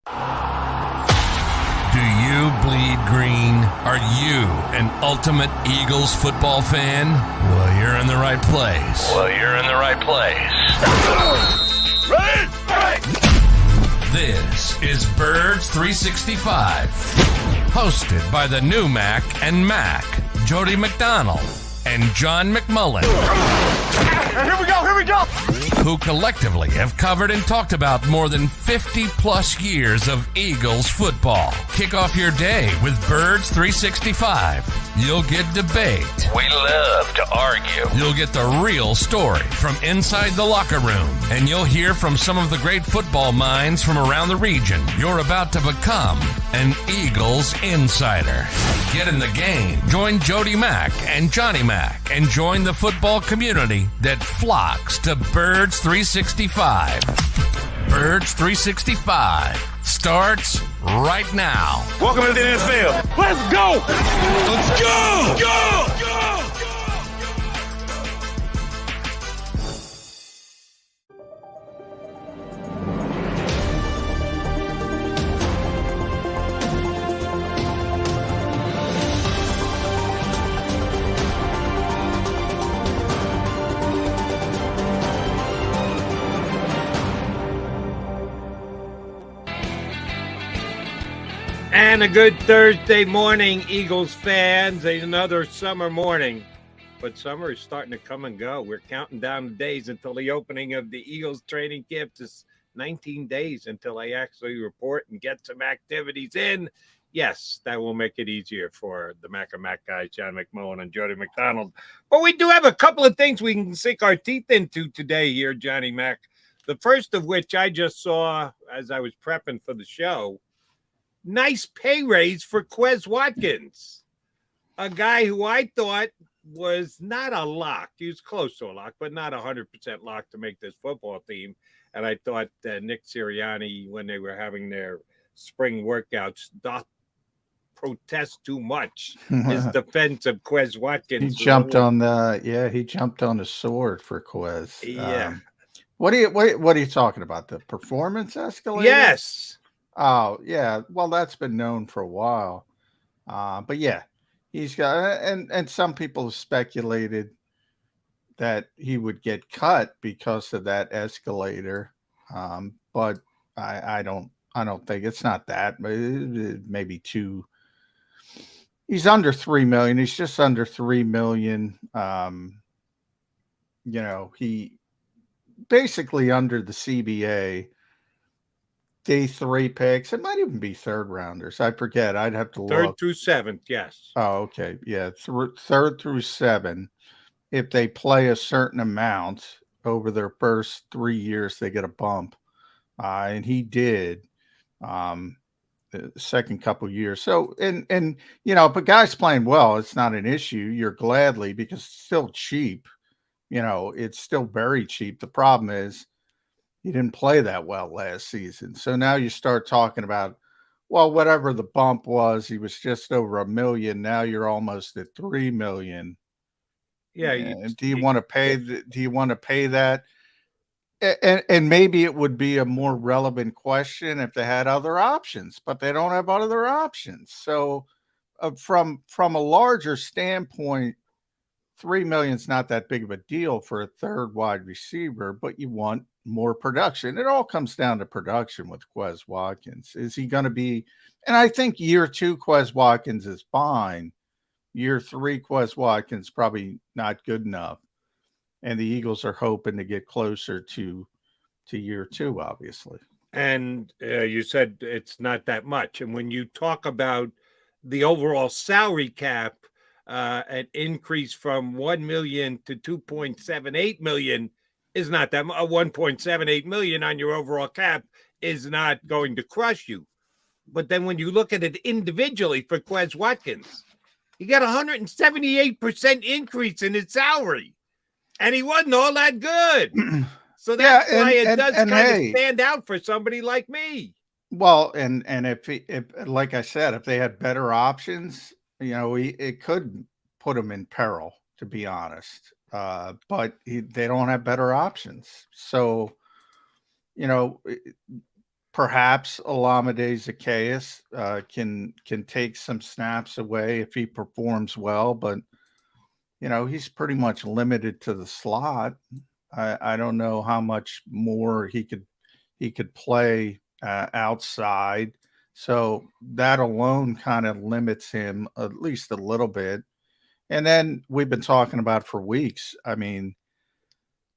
Do you bleed green? Are you an ultimate Eagles football fan? Well, you're in the right place. Ready? This is Birds 365, hosted by the new Mac and Mac, Jody McDonald and John McMullen. Here we go! Who collectively have covered and talked about more than 50 plus years of Eagles football. Kick off your day with Birds 365. You'll get debate. We love to argue. You'll get the real story from inside the locker room. And you'll hear from some of the great football minds from around the region. You're about to become an Eagles insider. Get in the game. Join Jody Mack and Johnny Mack and join the football community that flocks to Birds 365. Birds 365 starts right now. Welcome to the NFL. Let's go! Let's go! Go! And a good Thursday morning, Eagles fans. Another summer morning. But summer is starting to come and go. We're counting down the days until the opening of the Eagles training camp. It's 19 days until I actually report and get some activities in. Yes, that will make it easier for the Mac and Mac guys, John McMullen and Jody McDonald. But we do have a couple of things we can sink our teeth into today here, Johnny Mac. The first of which I just saw as I was prepping for the show. Nice pay raise for Quez Watkins, a guy who I thought was not a lock. He was close to a lock, but not 100% lock to make this football team. And I thought Nick Sirianni, when they were having their spring workouts, not protest too much. His defense of Quez Watkins. He jumped on the sword for Quez. Yeah. What are you talking about? The performance escalator? Yes. Oh, yeah. Well, that's been known for a while. But yeah, he's got, and some people have speculated that he would get cut because of that escalator. But I don't think it's not that, but maybe two. He's under 3 million. He's just under 3 million. He basically under the CBA. Day 3 picks. It might even be third rounders. I forget. I'd have to look. 3rd through 7th, yes. Oh, okay. Yeah, 3rd through 7. If they play a certain amount over their first 3 years, they get a bump. And he did the second couple years. So, and if a guy's playing well, it's not an issue. You're gladly, because it's still cheap. It's still very cheap. The problem is, he didn't play that well last season. So now you start talking about, well, whatever the bump was, he was just over 1 million. Now you're almost at 3 million. Yeah. Do you want to pay that? And maybe it would be a more relevant question if they had other options, but they don't have other options. So from a larger standpoint, 3 million is not that big of a deal for a third wide receiver, but you want more production. It all comes down to production with Quez Watkins. Is he going to be, and I think year 2 Quez Watkins is fine. Year 3 Quez Watkins probably not good enough. And the Eagles are hoping to get closer to year 2, obviously. And you said it's not that much. And when you talk about the overall salary cap, an increase from 1 million to 2.78 million is not that much. 1.78 million on your overall cap is not going to crush you. But then when you look at it individually for Quez Watkins, he got 178% increase in his salary, and he wasn't all that good. So that's why it does kind of stand out for somebody like me. Well, and if like I said, if they had better options, it could put him in peril, to be honest. But they don't have better options. So, perhaps Olamide Zaccheaus can take some snaps away if he performs well, but he's pretty much limited to the slot. I don't know how much more he could play outside. So that alone kind of limits him at least a little bit. And then we've been talking about for weeks. I mean,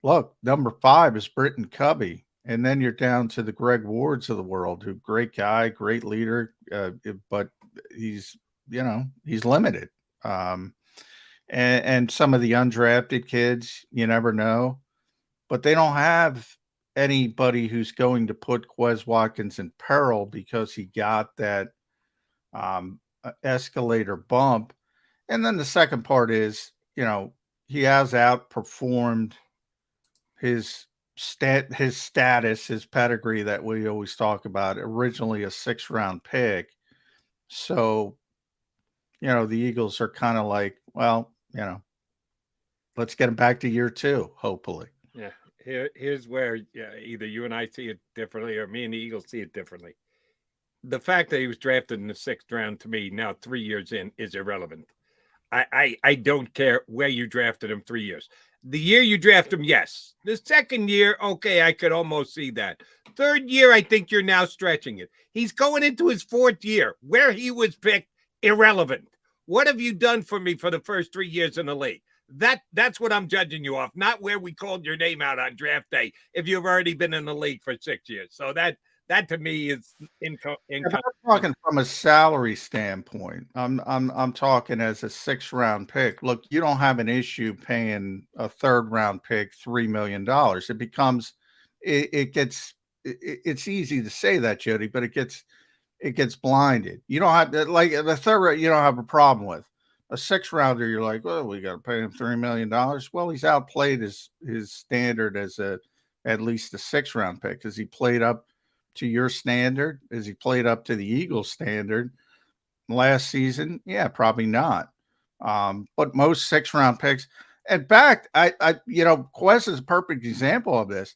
look, number 5 is Britton Covey. And then you're down to the Greg Wards of the world, who great guy, great leader, but he's limited. And some of the undrafted kids, you never know, but they don't have anybody who's going to put Quez Watkins in peril because he got that escalator bump. And then the second part is, he has outperformed his status, his pedigree that we always talk about, originally a 6th-round pick. So, the Eagles are kind of like, well, let's get him back to year 2, hopefully. Yeah. Here's where either you and I see it differently or me and the Eagles see it differently. The fact that he was drafted in the 6th round, to me, now 3 years in, is irrelevant. I don't care where you drafted him 3 years. The year you draft him, yes. The second year, okay, I could almost see that. Third year, I think you're now stretching it. He's going into his 4th year. Where he was picked, irrelevant. What have you done for me for the first 3 years in the league? That's what I'm judging you off, not where we called your name out on draft day if you've already been in the league for 6 years. So that to me is I'm talking from a salary standpoint. I'm talking as a 6th-round pick. Look, you don't have an issue paying a 3rd-round pick $3 million. It becomes, it's easy to say that, Jody, but it gets blinded. You don't have to, like the 3rd, you don't have a problem with. A 6th-rounder, you're like, well, we got to pay him $3 million. Well, he's outplayed his standard as at least a 6th-round pick. Has he played up to your standard? Has he played up to the Eagles standard last season? Yeah, probably not. But most 6th-round picks, in fact, Quez is a perfect example of this.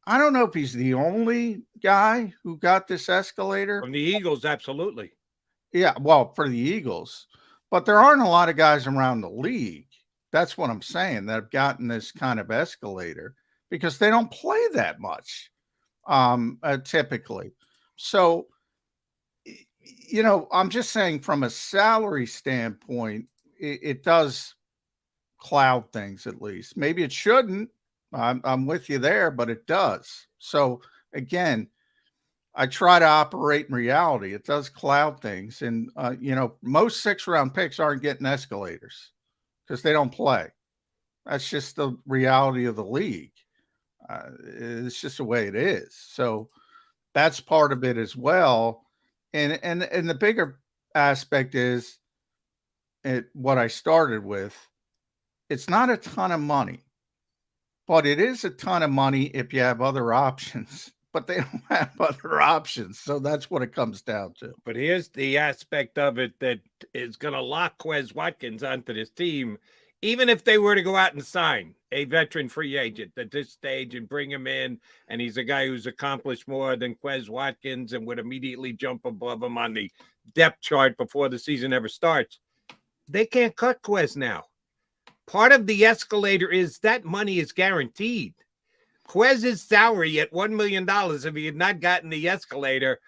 I don't know if he's the only guy who got this escalator. From the Eagles, absolutely. Yeah, well, for the Eagles. But there aren't a lot of guys around the league. That's what I'm saying, that have gotten this kind of escalator because they don't play that much. Typically. So, I'm just saying from a salary standpoint, it does cloud things at least. Maybe it shouldn't. I'm with you there, but it does. So again, I try to operate in reality. It does cloud things. And, most 6th-round picks aren't getting escalators because they don't play. That's just the reality of the league. It's just the way it is. So that's part of it as well. And the bigger aspect is what I started with. It's not a ton of money, but it is a ton of money if you have other options. But they don't have other options. So that's what it comes down to. But here's the aspect of it that is going to lock Quez Watkins onto this team. Even if they were to go out and sign a veteran free agent at this stage and bring him in, and he's a guy who's accomplished more than Quez Watkins and would immediately jump above him on the depth chart before the season ever starts, they can't cut Quez now. Part of the escalator is that money is guaranteed. Quez's salary at $1 million, if he had not gotten the escalator,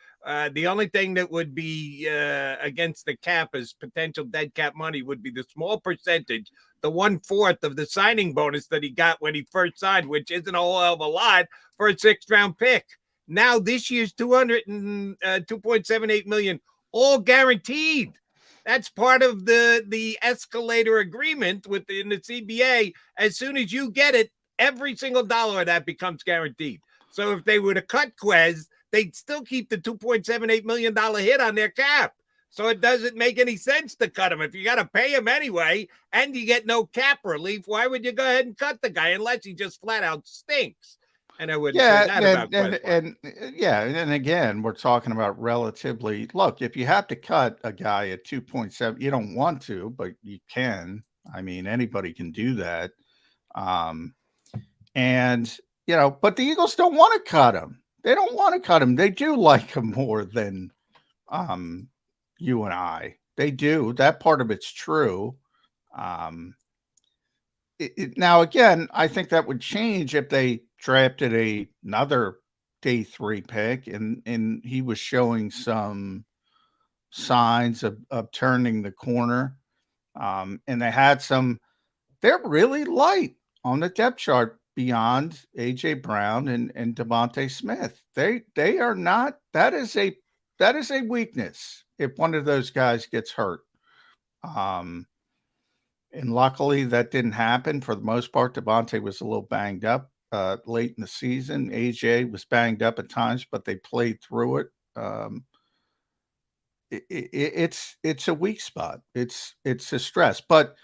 the only thing that would be against the cap as potential dead cap money would be the small percentage, the 1/4 of the signing bonus that he got when he first signed, which isn't a whole hell of a lot for a 6th-round pick. Now this year's $2.78 million, all guaranteed. That's part of the escalator agreement within the CBA. As soon as you get it, every single dollar of that becomes guaranteed. So if they were to cut Quez, they'd still keep the $2.78 million hit on their cap. So it doesn't make any sense to cut him. If you got to pay him anyway and you get no cap relief, why would you go ahead and cut the guy unless he just flat out stinks? And I wouldn't say that about Quez. And again, we're talking about relatively, look, if you have to cut a guy at 2.7, you don't want to, but you can. I mean, anybody can do that. But the Eagles don't want to cut him. They don't want to cut him. They do like him more than you and I. They do. That part of it's true. Now, again, I think that would change if they drafted another day 3 pick and he was showing some signs of turning the corner. And they're really light on the depth chart beyond A.J. Brown and Devontae Smith. They are not. That is a weakness if one of those guys gets hurt. And luckily that didn't happen for the most part. Devontae was a little banged up late in the season. AJ was banged up at times, but they played through it. It's a weak spot. It's a stress, but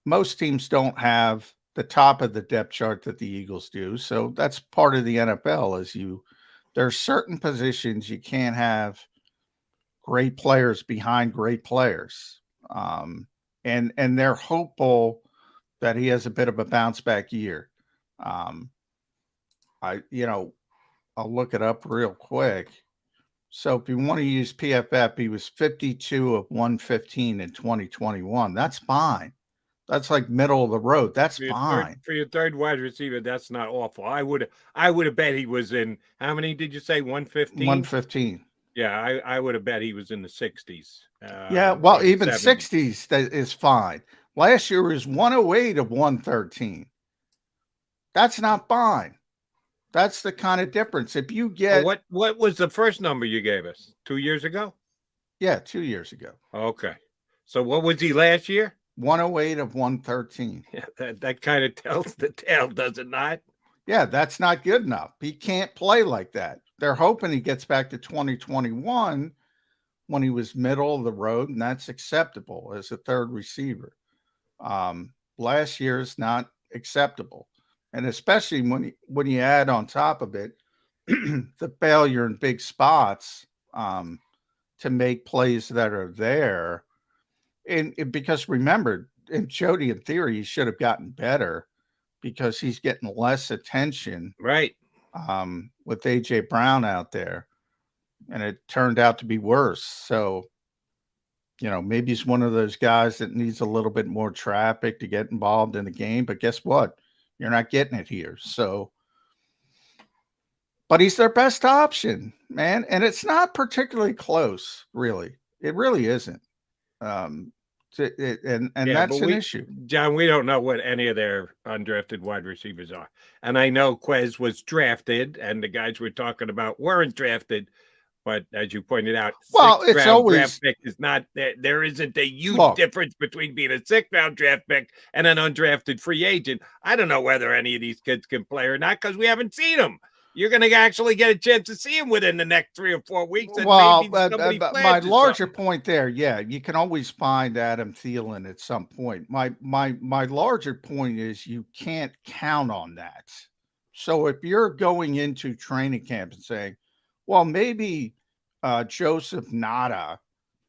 most teams don't have the top of the depth chart that the Eagles do. So that's part of the NFL. There are certain positions you can't have great players behind great players. And they're hopeful that he has a bit of a bounce back year. I'll look it up real quick. So if you want to use PFF, he was 52 of 115 in 2021. That's fine. That's like middle of the road. That's fine. For your third wide receiver, that's not awful. I would have bet he was in, how many did you say? 115? 115. Yeah, I would have bet he was in the 60s. Yeah, well, even 70s. 60s that is fine. Last year was 108 of 113. That's not fine. That's the kind of difference. If you get what was the first number you gave us? 2 years ago? Yeah, 2 years ago. Okay. So what was he last year? 108 of 113. Yeah, that kind of tells the tale, does it not? Yeah, that's not good enough. He can't play like that. They're hoping he gets back to 2021 when he was middle of the road, and that's acceptable as a third receiver. Last year is not acceptable. And especially when you add on top of it the failure in big spots to make plays that are there. And because remember, in Jody, in theory, he should have gotten better because he's getting less attention. Right. With A.J. Brown out there. And it turned out to be worse. So, maybe he's one of those guys that needs a little bit more traffic to get involved in the game. But guess what? You're not getting it here. So, but he's their best option, man. And it's not particularly close, really. It really isn't. And that's an issue. John, we don't know what any of their undrafted wide receivers are. And I know Quez was drafted and the guys we're talking about weren't drafted. But as you pointed out, it's always draft pick is not there isn't a huge difference between being a 6th-round draft pick and an undrafted free agent. I don't know whether any of these kids can play or not because we haven't seen them. You're going to actually get a chance to see him within the next 3 or 4 weeks. And my larger point there, you can always find Adam Thielen at some point. My larger point is you can't count on that. So if you're going into training camp and saying, well, maybe Joseph Nada,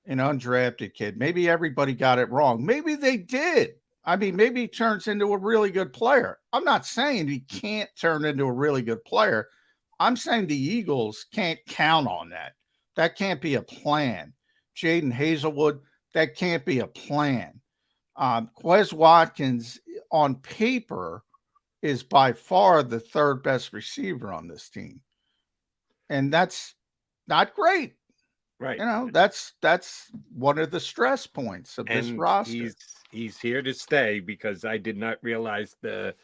an undrafted kid, maybe everybody got it wrong. Maybe they did. I mean, maybe he turns into a really good player. I'm not saying he can't turn into a really good player. I'm saying the Eagles can't count on that. That can't be a plan. Jaden Hazelwood, that can't be a plan. Quez Watkins, on paper, is by far the 3rd best receiver on this team. And that's not great. Right. That's one of the stress points of this roster. He's here to stay because I did not realize the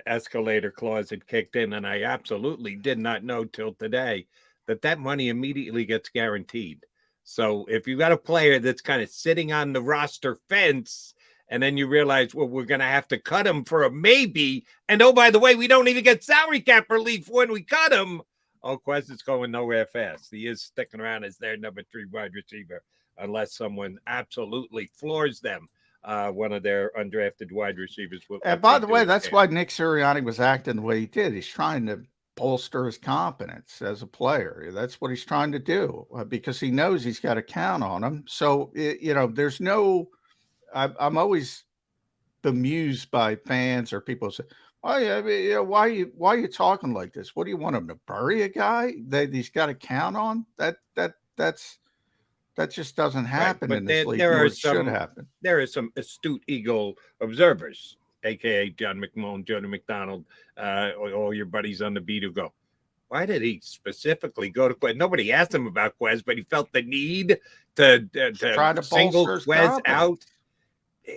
escalator clause had kicked in. And I absolutely did not know till today that money immediately gets guaranteed. So if you got a player that's kind of sitting on the roster fence and then you realize, well, we're going to have to cut him for a maybe. And oh, by the way, we don't even get salary cap relief when we cut him. Oh, Quez is going nowhere fast. He is sticking around as their number 3 wide receiver unless someone absolutely floors them. One of their undrafted wide receivers. And by the way, that's why Nick Sirianni was acting the way he did. He's trying to bolster his confidence as a player. That's what he's trying to do because he knows he's got to count on him. So, there's no – I'm always bemused by fans or people say, Oh yeah, I mean, yeah. Why are you talking like this? What do you want him to bury a guy that he's got to count on? That just doesn't Right, happen but in this league, there nor are it should happen. some astute Eagle observers, aka John McMullen, Jody McDonald, all your buddies on the beat who go, why did he specifically go to Quez? Nobody asked him about Quez, but he felt the need to Try to single bolster his Quez confidence. out.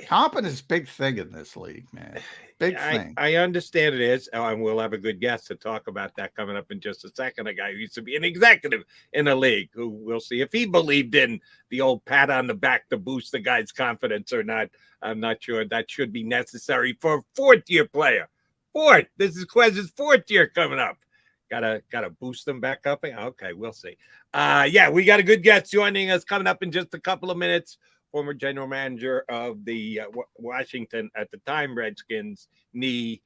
Confidence is a big thing in this league, man. Big thing. I understand it is, and we'll have a good guest to talk about that coming up in just a second. A guy who used to be an executive in the league, who we'll see if he believed in the old pat on the back to boost the guy's confidence or not. I'm not sure that should be necessary for a fourth-year player. This is Quez's fourth year coming up. Gotta boost them back up. Okay, we'll see. Yeah, we got a good guest joining us coming up in just a couple of minutes. Former general manager of the Washington, at the time, Redskins knee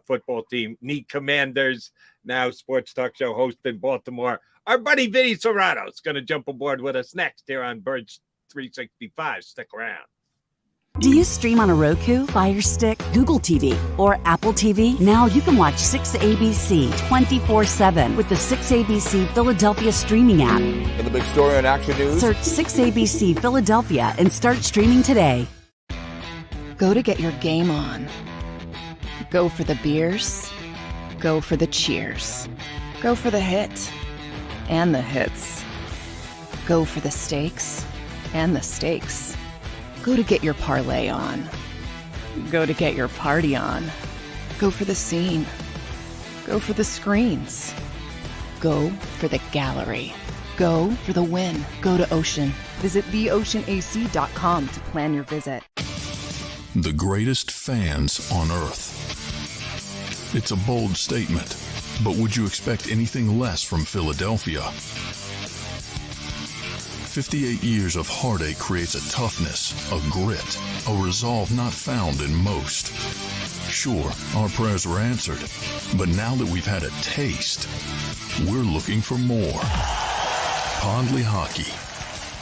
football team, knee Commanders, now sports talk show host in Baltimore. Our buddy Vinny Cerrato is going to jump aboard with us next here on Birds 365. Stick around. Do you stream on a Roku, Fire Stick, Google TV, or Apple TV? Now you can watch 6ABC 24/7 with the 6ABC Philadelphia streaming app. And the big story on Action News. Search 6ABC Philadelphia and start streaming today. Go to get your game on. Go for the beers. Go for the cheers. Go for the hit and the hits. Go for the stakes and the stakes. Go to get your parlay on. Go to get your party on. Go for the scene. Go for the screens. Go for the gallery. Go for the win. Go to Ocean. Visit theoceanac.com to plan your visit. The greatest fans on earth. It's a bold statement, but would you expect anything less from Philadelphia? 58 years of heartache creates a toughness, a grit, a resolve not found in most. Sure, our prayers were answered, but now that we've had a taste, we're looking for more. Pondley Hockey,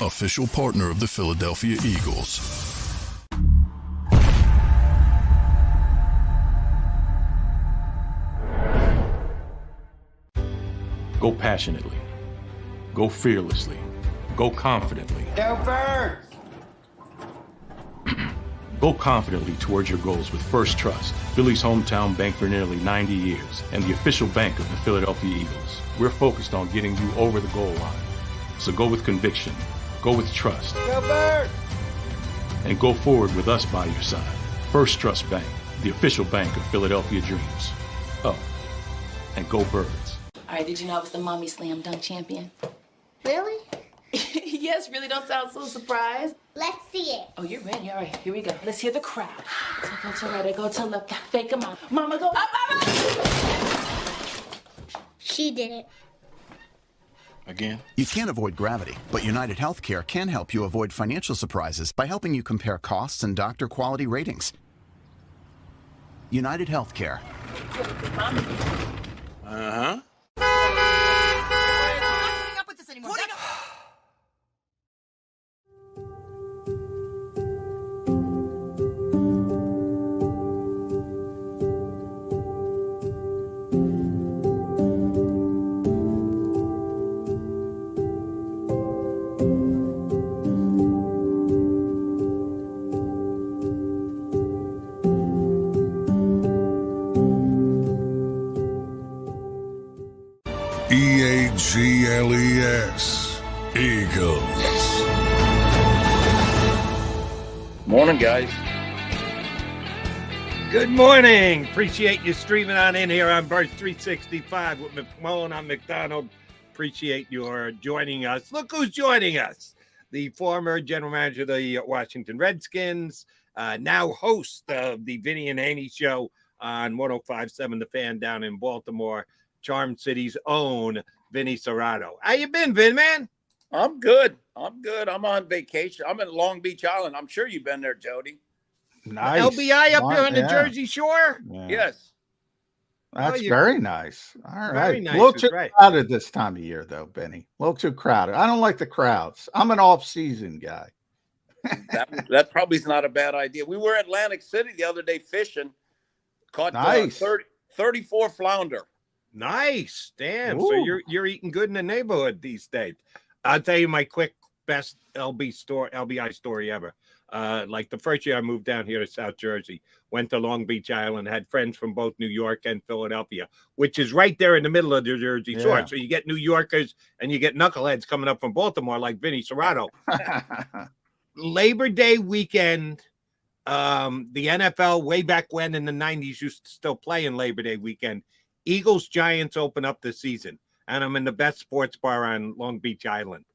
official partner of the Philadelphia Eagles. Go passionately. Go fearlessly. Go confidently. Go Birds! Go confidently towards your goals with First Trust, Philly's hometown bank for nearly 90 years, and the official bank of the Philadelphia Eagles. We're focused on getting you over the goal line. So go with conviction, go with trust, Go Birds! and go forward with us by your side. First Trust Bank, the official bank of Philadelphia Dreams. Oh, and go Birds. All right, did you know I was the mommy slam dunk champion? Really? Yes, really, don't sound so surprised. Let's see it. Oh, you're ready. All right, here we go. Let's hear the crowd. So go to right, go to left, fake them out. Mama, go up, mama! She did it. Again? You can't avoid gravity, but United Healthcare can help you avoid financial surprises by helping you compare costs and doctor quality ratings. United Healthcare. Uh-huh. EAGLES, Eagles. Morning, guys. Good morning. Appreciate you streaming on in here on Birds 365 with McMullen on McDonald. Appreciate your joining us. Look who's joining us. The former general manager of the Washington Redskins, now host of the Vinny and Haney show on 105.7 The Fan down in Baltimore, Charm City's own Vinny Cerrato. How you been, Vin, man? I'm good. I'm on vacation. I'm in Long Beach Island. I'm sure you've been there, Jody. Nice. LBI up here on the Jersey Shore? Yeah. Yes. That's very nice. All right. Nice. A little too crowded this time of year, though, Benny. A little too crowded. I don't like the crowds. I'm an off-season guy. that probably is not a bad idea. We were at Atlantic City the other day fishing. Caught Nice. 34 flounder. Nice. Damn. Ooh. So you're eating good in the neighborhood these days. I'll tell you my quick best LBI story ever. Like the first year I moved down here to South Jersey, went to Long Beach Island, had friends from both New York and Philadelphia, which is right there in the middle of the Jersey Shore. So you get New Yorkers and you get knuckleheads coming up from Baltimore like Vinny Cerrato. Labor Day weekend, the NFL way back when in the 90s used to still play in Labor Day weekend. Eagles Giants open up the season, and I'm in the best sports bar on Long Beach Island.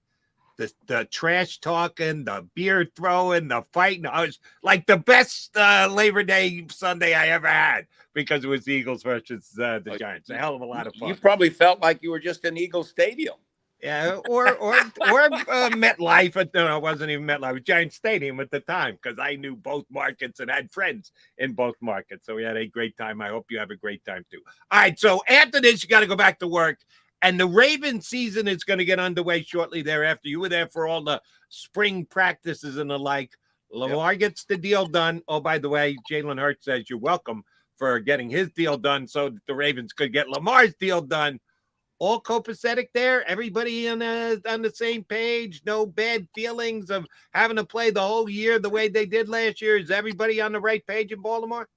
The trash talking, the beer throwing, the fighting. I was like the best Labor Day Sunday I ever had because it was the Eagles versus the Giants. A hell of a lot of fun. You probably felt like you were just in Eagles Stadium. Yeah, or MetLife. No, it wasn't even MetLife. It was Giant Stadium at the time because I knew both markets and had friends in both markets. So we had a great time. I hope you have a great time too. All right, so after this, you got to go back to work. And the Ravens season is going to get underway shortly thereafter. You were there for all the spring practices and the like. Lamar gets the deal done. Oh, by the way, Jalen Hurts says you're welcome for getting his deal done so that the Ravens could get Lamar's deal done. All copacetic there. Everybody on the same page. No bad feelings of having to play the whole year the way they did last year. Is everybody on the right page in Baltimore?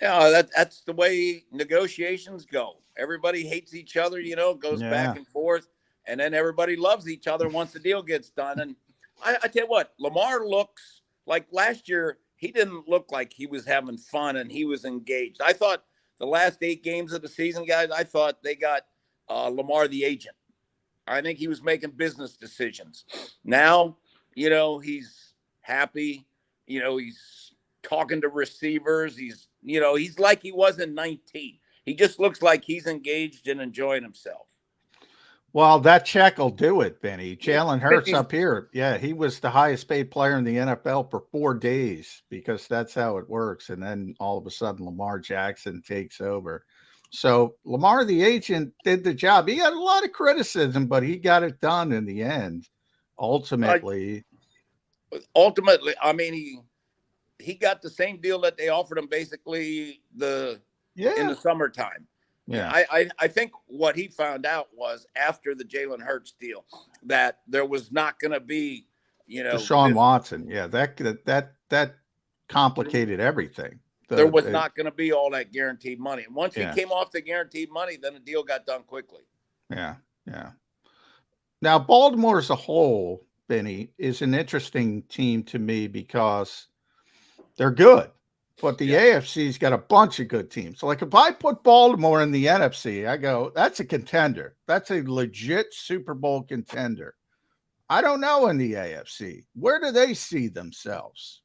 Yeah, that's the way negotiations go. Everybody hates each other, goes back and forth, and then everybody loves each other once the deal gets done. And I tell you what, Lamar looks like last year, he didn't look like he was having fun and he was engaged. I thought the last 8 games of the season, guys, I thought they got Lamar the agent. I think he was making business decisions. Now, he's happy. He's talking to receivers. He's like he was in 19. He just looks like he's engaged and enjoying himself. Well, that check will do it, Benny. Jalen Hurts up here. Yeah, he was the highest paid player in the NFL for 4 days because that's how it works. And then all of a sudden, Lamar Jackson takes over. So Lamar, the agent, did the job. He had a lot of criticism, but he got it done in the end. Ultimately, I mean, he got the same deal that they offered him basically in the summertime. Yeah. I think what he found out was after the Jalen Hurts deal that there was not going to be, Deshaun Watson. Yeah, that complicated everything. There was not going to be all that guaranteed money. And once he came off the guaranteed money, then the deal got done quickly. Yeah. Now, Baltimore as a whole, Benny, is an interesting team to me because they're good. But the AFC's got a bunch of good teams. So, like, if I put Baltimore in the NFC, I go, that's a contender. That's a legit Super Bowl contender. I don't know in the AFC. Where do they see themselves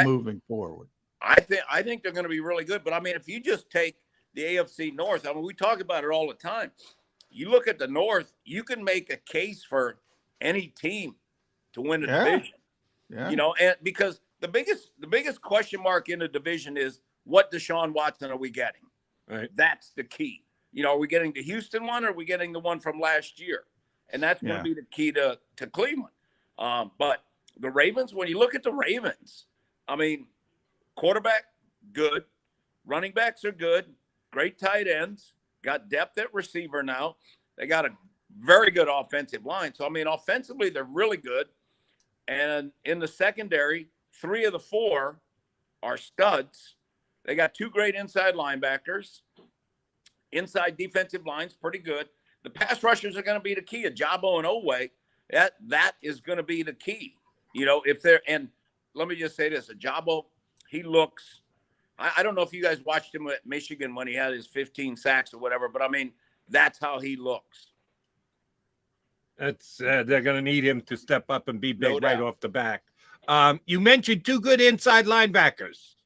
moving forward? I think they're going to be really good. But, I mean, if you just take the AFC North, I mean, we talk about it all the time. You look at the North, you can make a case for any team to win the division. Yeah. And because the biggest question mark in the division is what Deshaun Watson are we getting? Right. That's the key. Are we getting the Houston one or are we getting the one from last year? And that's going to be the key to Cleveland. But the Ravens, when you look at the Ravens, I mean, quarterback, good. Running backs are good. Great tight ends. Got depth at receiver now. They got a very good offensive line. So, I mean, offensively, they're really good. And in the secondary, 3 of the 4 are studs. They got 2 great inside linebackers. Inside defensive line's pretty good. The pass rushers are going to be the key. Ajabo and Oweh, that is going to be the key. If they're – and let me just say this. Ajabo, he looks – I don't know if you guys watched him at Michigan when he had his 15 sacks or whatever, but, I mean, that's how he looks. That's they're going to need him to step up and be big right off the back. You mentioned 2 good inside linebackers.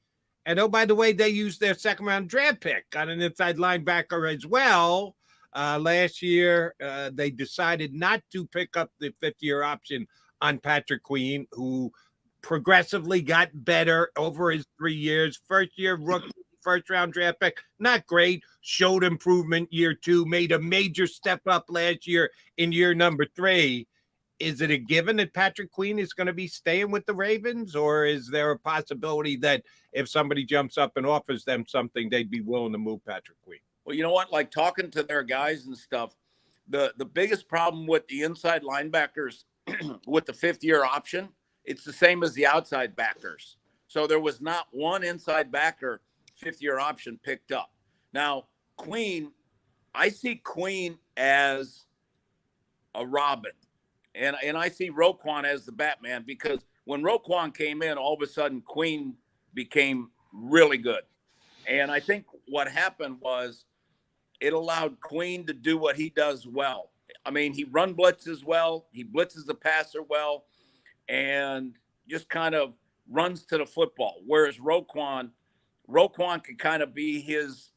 And, oh, by the way, they used their second-round draft pick on an inside linebacker as well. Last year, they decided not to pick up the 5th-year option on Patrick Queen, who progressively got better over his 3 years. First-year rookie, first-round draft pick, not great. Showed improvement year 2, made a major step up last year in year number 3. is it a given that Patrick Queen is going to be staying with the Ravens, or is there a possibility that if somebody jumps up and offers them something, they'd be willing to move Patrick Queen? Well, you know what? Like talking to their guys and stuff, the biggest problem with the inside linebackers with the fifth-year option, it's the same as the outside backers. So there was not one inside backer fifth-year option picked up. Now, Queen, I see Queen as a Robin, and I see Roquan as the Batman, because when Roquan came in, all of a sudden Queen became really good. And I think what happened was it allowed Queen to do what he does well. I mean, he run blitzes well, he blitzes the passer well, and just kind of runs to the football. Whereas Roquan could kind of be his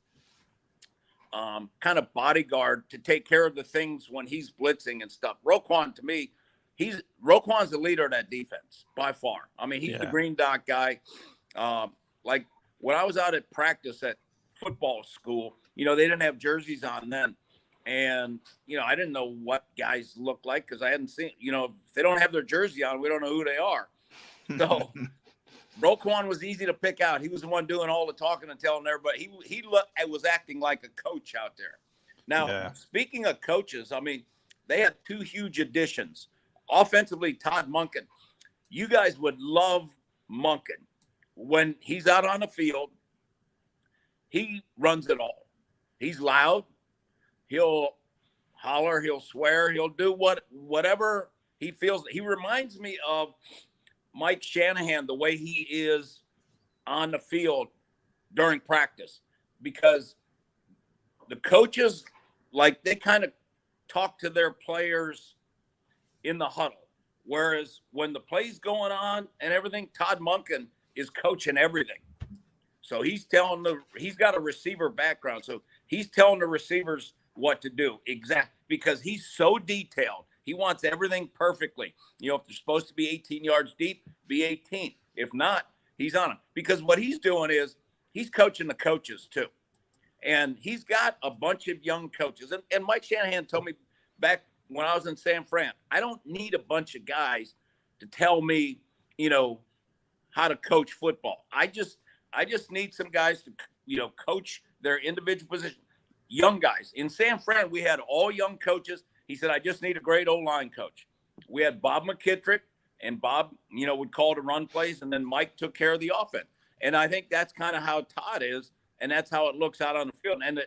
kind of bodyguard to take care of the things when he's blitzing and stuff. Roquan, to me, Roquan's the leader of that defense by far. I mean, he's the green dot guy. Like when I was out at practice at football school, they didn't have jerseys on then. And, I didn't know what guys looked like because I hadn't seen, if they don't have their jersey on, we don't know who they are. So Roquan was easy to pick out. He was the one doing all the talking and telling everybody. He was acting like a coach out there. Now, speaking of coaches, I mean, they had two huge additions. Offensively, Todd Monken. You guys would love Monken. When he's out on the field, he runs it all. He's loud. He'll holler. He'll swear. He'll do whatever he feels. He reminds me of Mike Shanahan, the way he is on the field during practice, because the coaches, like, they kind of talk to their players in the huddle. Whereas when the play's going on and everything, Todd Monken is coaching everything. So he's got a receiver background. So he's telling the receivers what to do exactly, because he's so detailed. He wants everything perfectly. If they're supposed to be 18 yards deep, be 18. If not, he's on it. Because what he's doing is he's coaching the coaches too. And he's got a bunch of young coaches. And Mike Shanahan told me back when I was in San Fran, I don't need a bunch of guys to tell me, how to coach football. I just need some guys to, coach their individual position. Young guys. In San Fran, we had all young coaches. He said, I just need a great O-line coach. We had Bob McKittrick, and Bob, would call to run plays, and then Mike took care of the offense. And I think that's kind of how Todd is, and that's how it looks out on the field. And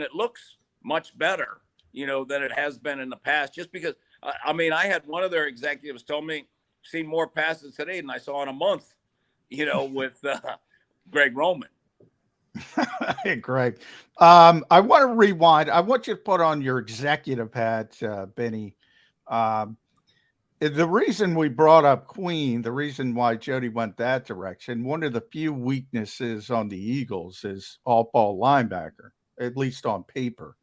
it looks much better, than it has been in the past, just because, I had one of their executives told me, seen more passes today than I saw in a month, with Greg Roman. Hey, Greg. I want to rewind. I want you to put on your executive hat, Benny. The reason we brought up Queen, the reason why Jody went that direction, one of the few weaknesses on the Eagles is all-ball linebacker, at least on paper.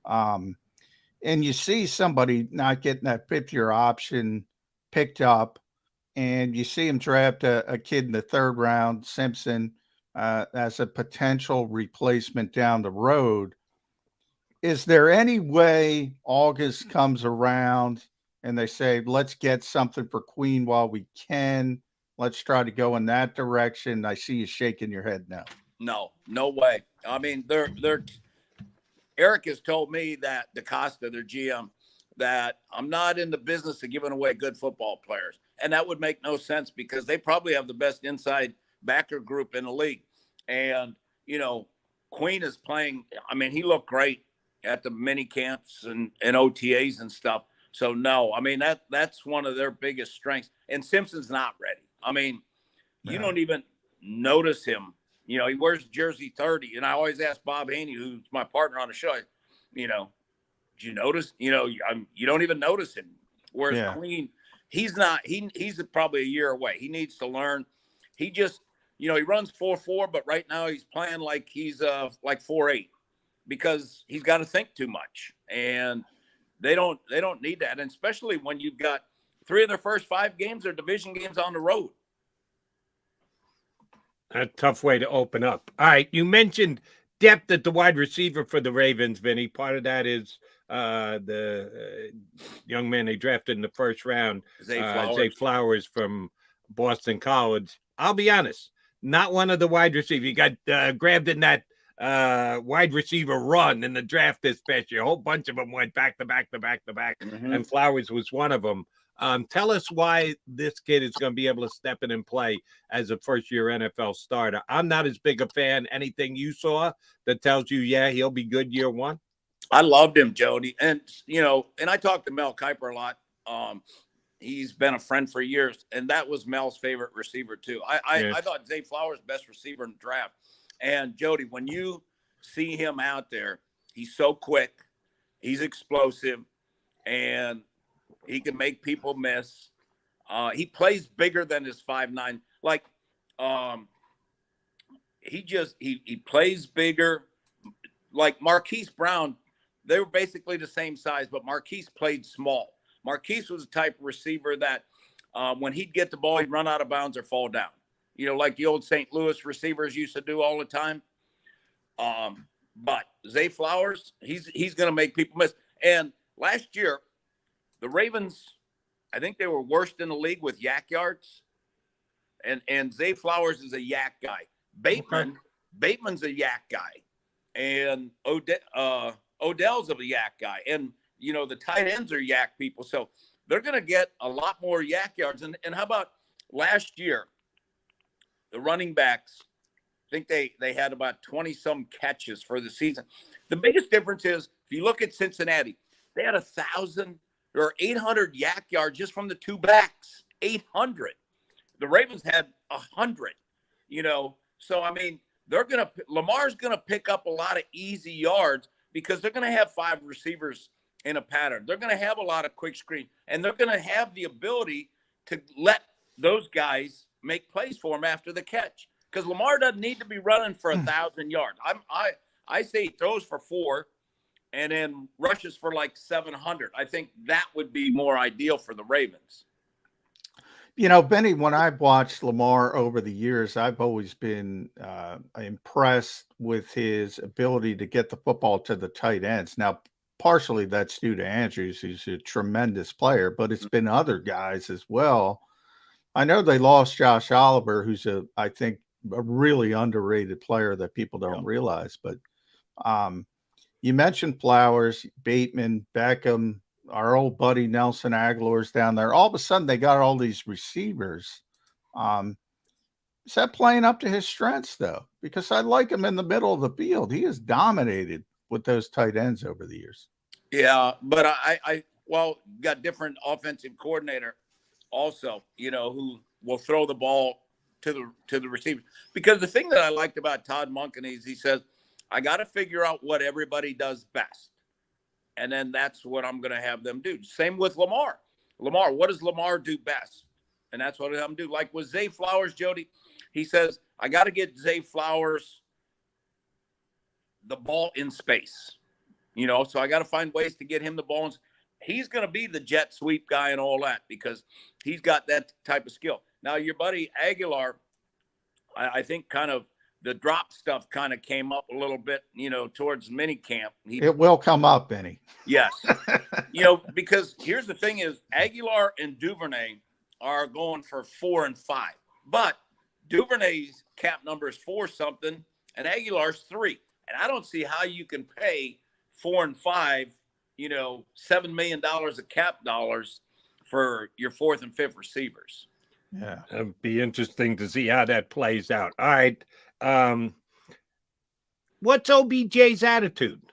And you see somebody not getting that fifth-year option picked up, and you see him draft a kid in the third round, Simpson, as a potential replacement down the road. Is there any way August comes around and they say, let's get something for Queen while we can? Let's try to go in that direction. I see you shaking your head now. No way. Eric has told me that DaCosta, their GM, that I'm not in the business of giving away good football players. And that would make no sense because they probably have the best inside backer group in the league. And, Queen is playing. He looked great at the mini camps and OTAs and stuff. So, no, that's one of their biggest strengths. And Simpson's not ready. You don't even notice him. He wears jersey 30. And I always ask Bob Haney, who's my partner on the show, did you notice? You don't even notice him. Whereas Queen, he's not. He's probably a year away. He needs to learn. He just, he runs 4.4, but right now he's playing like he's like 4.8 because he's got to think too much. And they don't need that. And especially when you've got 3 of their first 5 games are division games on the road. A tough way to open up. All right. You mentioned depth at the wide receiver for the Ravens, Vinny. Part of that is the young man they drafted in the first round, Zay Flowers from Boston College. I'll be honest, not one of the wide receivers. He got grabbed in that wide receiver run in the draft this past year. A whole bunch of them went back to back to back to back, and Flowers was one of them. Tell us why this kid is going to be able to step in and play as a first-year NFL starter. I'm not as big a fan. Anything you saw that tells you, yeah, he'll be good year one? I loved him, Jody. And, and I talked to Mel Kiper a lot. He's been a friend for years, and that was Mel's favorite receiver, too. I thought Zay Flowers best receiver in the draft. And, Jody, when you see him out there, he's so quick, he's explosive, and he can make people miss. He plays bigger than his 5'9". Like, he plays bigger. Like Marquise Brown, they were basically the same size, but Marquise played small. Marquise was the type of receiver that when he'd get the ball, he'd run out of bounds or fall down. Like the old St. Louis receivers used to do all the time. But Zay Flowers, he's going to make people miss. And last year, the Ravens, I think they were worst in the league with yak yards. And Zay Flowers is a yak guy. Bateman's a yak guy. And Odell's a yak guy. And, the tight ends are yak people. So they're going to get a lot more yak yards. And how about last year? The running backs, I think they had about 20-some catches for the season. The biggest difference is, if you look at Cincinnati, they had 1,000 or 800 yak yards just from the two backs. 800. The Ravens had 100. So I mean, Lamar's gonna pick up a lot of easy yards because they're gonna have 5 receivers in a pattern. They're gonna have a lot of quick screen, and they're gonna have the ability to let those guys make plays for him after the catch. Because Lamar doesn't need to be running for 1,000 yards. I say he throws for 4 and then rushes for like 700. I think that would be more ideal for the Ravens. Benny, when I've watched Lamar over the years, I've always been impressed with his ability to get the football to the tight ends. Now, partially that's due to Andrews, who's a tremendous player, but it's been other guys as well. I know they lost Josh Oliver, who's I think a really underrated player that people don't realize. But you mentioned Flowers, Bateman, Beckham, our old buddy Nelson Aguilar's down there. All of a sudden, they got all these receivers. Is that playing up to his strengths, though? Because I like him in the middle of the field. He has dominated with those tight ends over the years. Yeah, but I got different offensive coordinator also, who will throw the ball to the receiver. Because the thing that I liked about Todd Monken is he says, I got to figure out what everybody does best. And then that's what I'm going to have them do. Same with Lamar. Lamar, what does Lamar do best? And that's what I'm do. Like with Zay Flowers, Jody, he says, I got to get Zay Flowers the ball in space. So I got to find ways to get him the ball. He's going to be the jet sweep guy and all that because he's got that type of skill. Now, your buddy Aguilar, I think kind of the drop stuff kind of came up a little bit, towards minicamp. It will come up, Benny. Yes. Because here's the thing is Aguilar and Duvernay are going for 4 and 5. But Duvernay's cap number is 4 something and Aguilar's 3. And I don't see how you can pay 4 and 5, $7 million of cap dollars for your 4th and 5th receivers. Yeah, it'd be interesting to see how that plays out. All right. What's OBJ's attitude?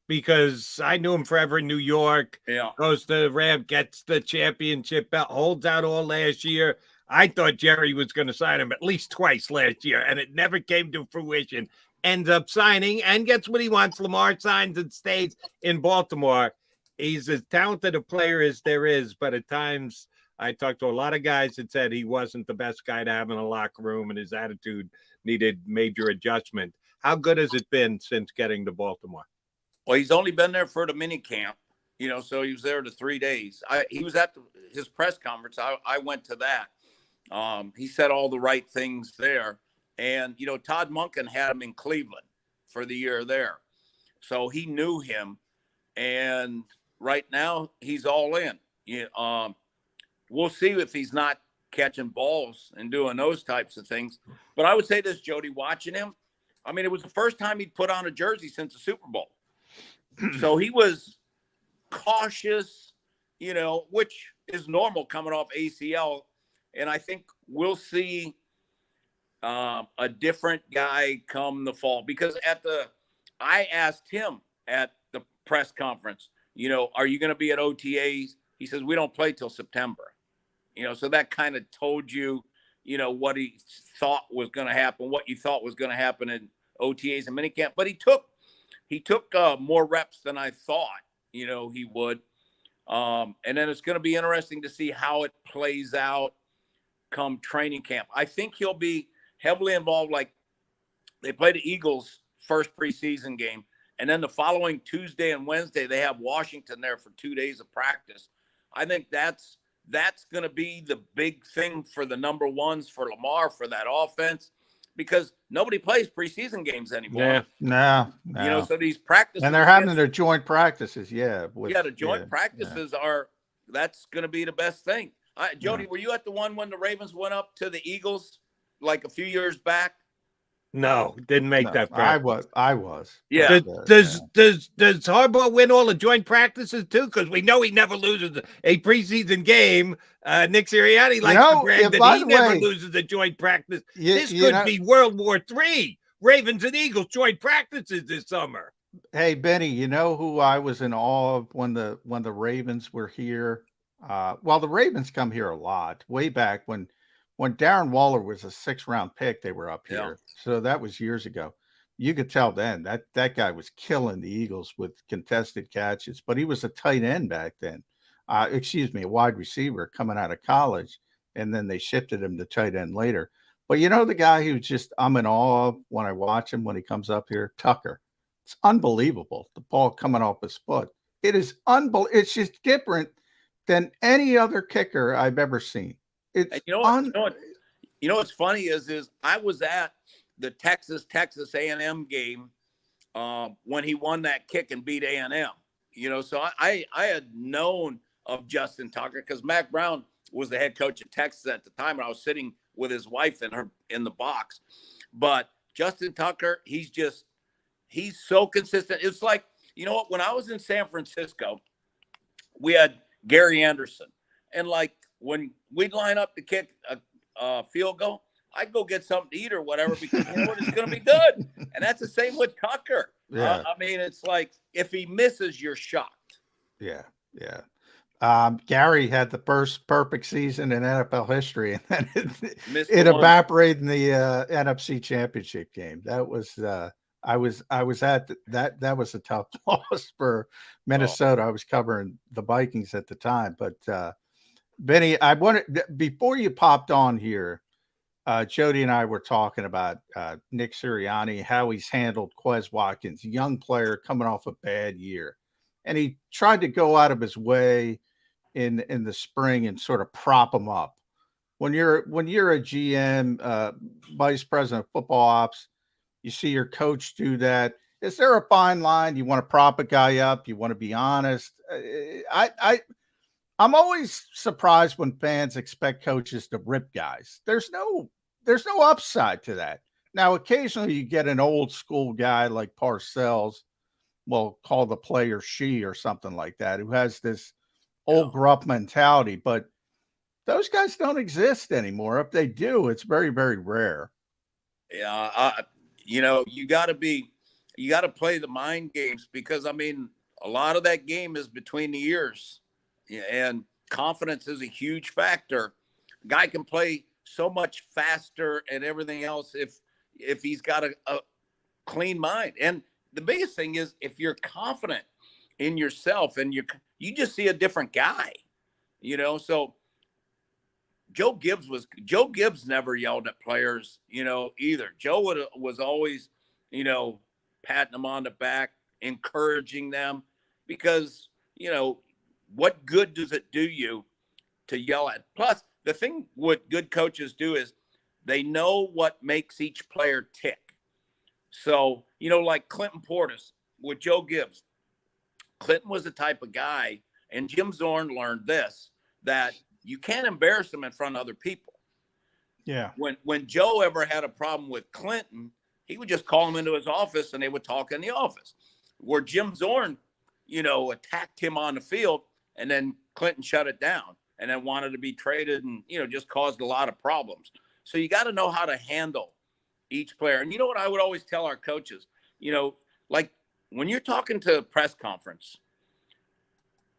Because I knew him forever in New York. Yeah. Goes to the Ram, gets the championship belt, holds out all last year. I thought Jerry was going to sign him at least twice last year, and it never came to fruition. Ends up signing and gets what he wants. Lamar signs and stays in Baltimore. He's as talented a player as there is, but at times I talked to a lot of guys that said he wasn't the best guy to have in a locker room and his attitude needed major adjustment. How good has it been since getting to Baltimore? Well, he's only been there for the mini camp, so he was there to 3 days. He was at his press conference. I went to that. He said all the right things there. And, Todd Monken had him in Cleveland for the year there. So he knew him. and right now he's all in. We'll see if he's not catching balls and doing those types of things. But I would say this, Jody, watching him, I mean, it was the first time he'd put on a jersey since the Super Bowl. So he was cautious, which is normal coming off ACL. And I think we'll see a different guy come the fall, because I asked him at the press conference, are you going to be at OTAs? He says, we don't play till September. So that kind of told you, what he thought was going to happen, what you thought was going to happen in OTAs and minicamp. But he took more reps than I thought, he would. And then it's going to be interesting to see how it plays out come training camp. I think he'll be heavily involved. Like, they play the Eagles first preseason game, and then the following Tuesday and Wednesday, they have Washington there for 2 days of practice. I think that's going to be the big thing for the number ones for Lamar, for that offense, because nobody plays preseason games anymore. Yeah, no. So these practices, and they're having their joint practices. The joint practices that's going to be the best thing. Jody, were you at the one when the Ravens went up to the Eagles like a few years back? No, didn't make that practice. I was. Yeah. Does Harbaugh win all the joint practices too? Because we know he never loses a preseason game. Nick Sirianni likes to brag that he never loses a joint practice. This could be World War III. Ravens and Eagles joint practices this summer. Hey, Benny, you know who I was in awe of when the Ravens were here? The Ravens come here a lot. Way back when Darren Waller was a 6th-round pick, they were up here. Yeah. So that was years ago. You could tell then that guy was killing the Eagles with contested catches, but he was a tight end back then. A wide receiver coming out of college, and then they shifted him to tight end later. But the guy who I'm in awe of when I watch him when he comes up here, Tucker. It's unbelievable. The ball coming off his foot. It is unbelievable. It's just different than any other kicker I've ever seen. It's what's funny is I was at the Texas A&M game when he won that kick and beat A&M. So I had known of Justin Tucker because Mac Brown was the head coach at Texas at the time, and I was sitting with his wife in the box. But Justin Tucker, he's so consistent. It's like, when I was in San Francisco, we had Gary Anderson, and like, when we'd line up to kick a field goal, I'd go get something to eat or whatever because it's going to be good. And that's the same with Tucker. Yeah. It's like if he misses, you're shocked. Yeah. Gary had the first perfect season in NFL history, and then it evaporated in the NFC Championship game. That was I was at that. That was a tough loss for Minnesota. I was covering the Vikings at the time, but. Benny, I wanted, before you popped on here, Jody and I were talking about Nick Sirianni, how he's handled Quez Watkins, young player coming off a bad year. And he tried to go out of his way in the spring and sort of prop him up. When you're a GM, vice president of football ops, you see your coach do that. Is there a fine line? You want to prop a guy up? You want to be honest? I'm always surprised when fans expect coaches to rip guys. There's no upside to that. Now, occasionally you get an old school guy like Parcells, we'll call the player she or something like that, who has this old gruff mentality, but those guys don't exist anymore. If they do, it's very, very rare. Yeah. You got to play the mind games because, a lot of that game is between the ears. And confidence is a huge factor. Guy can play so much faster and everything else if he's got a clean mind. And the biggest thing is if you're confident in yourself and you just see a different guy, So Joe Gibbs never yelled at players, either. Joe was always, patting them on the back, encouraging them because, what good does it do you to yell at? Plus, the thing what good coaches do is they know what makes each player tick. So, like Clinton Portis with Joe Gibbs, Clinton was the type of guy, and Jim Zorn learned this, that you can't embarrass him in front of other people. Yeah. When Joe ever had a problem with Clinton, he would just call him into his office and they would talk in the office. Where Jim Zorn, attacked him on the field, and then Clinton shut it down and then wanted to be traded and, just caused a lot of problems. So you got to know how to handle each player. And you know what I would always tell our coaches, like when you're talking to a press conference,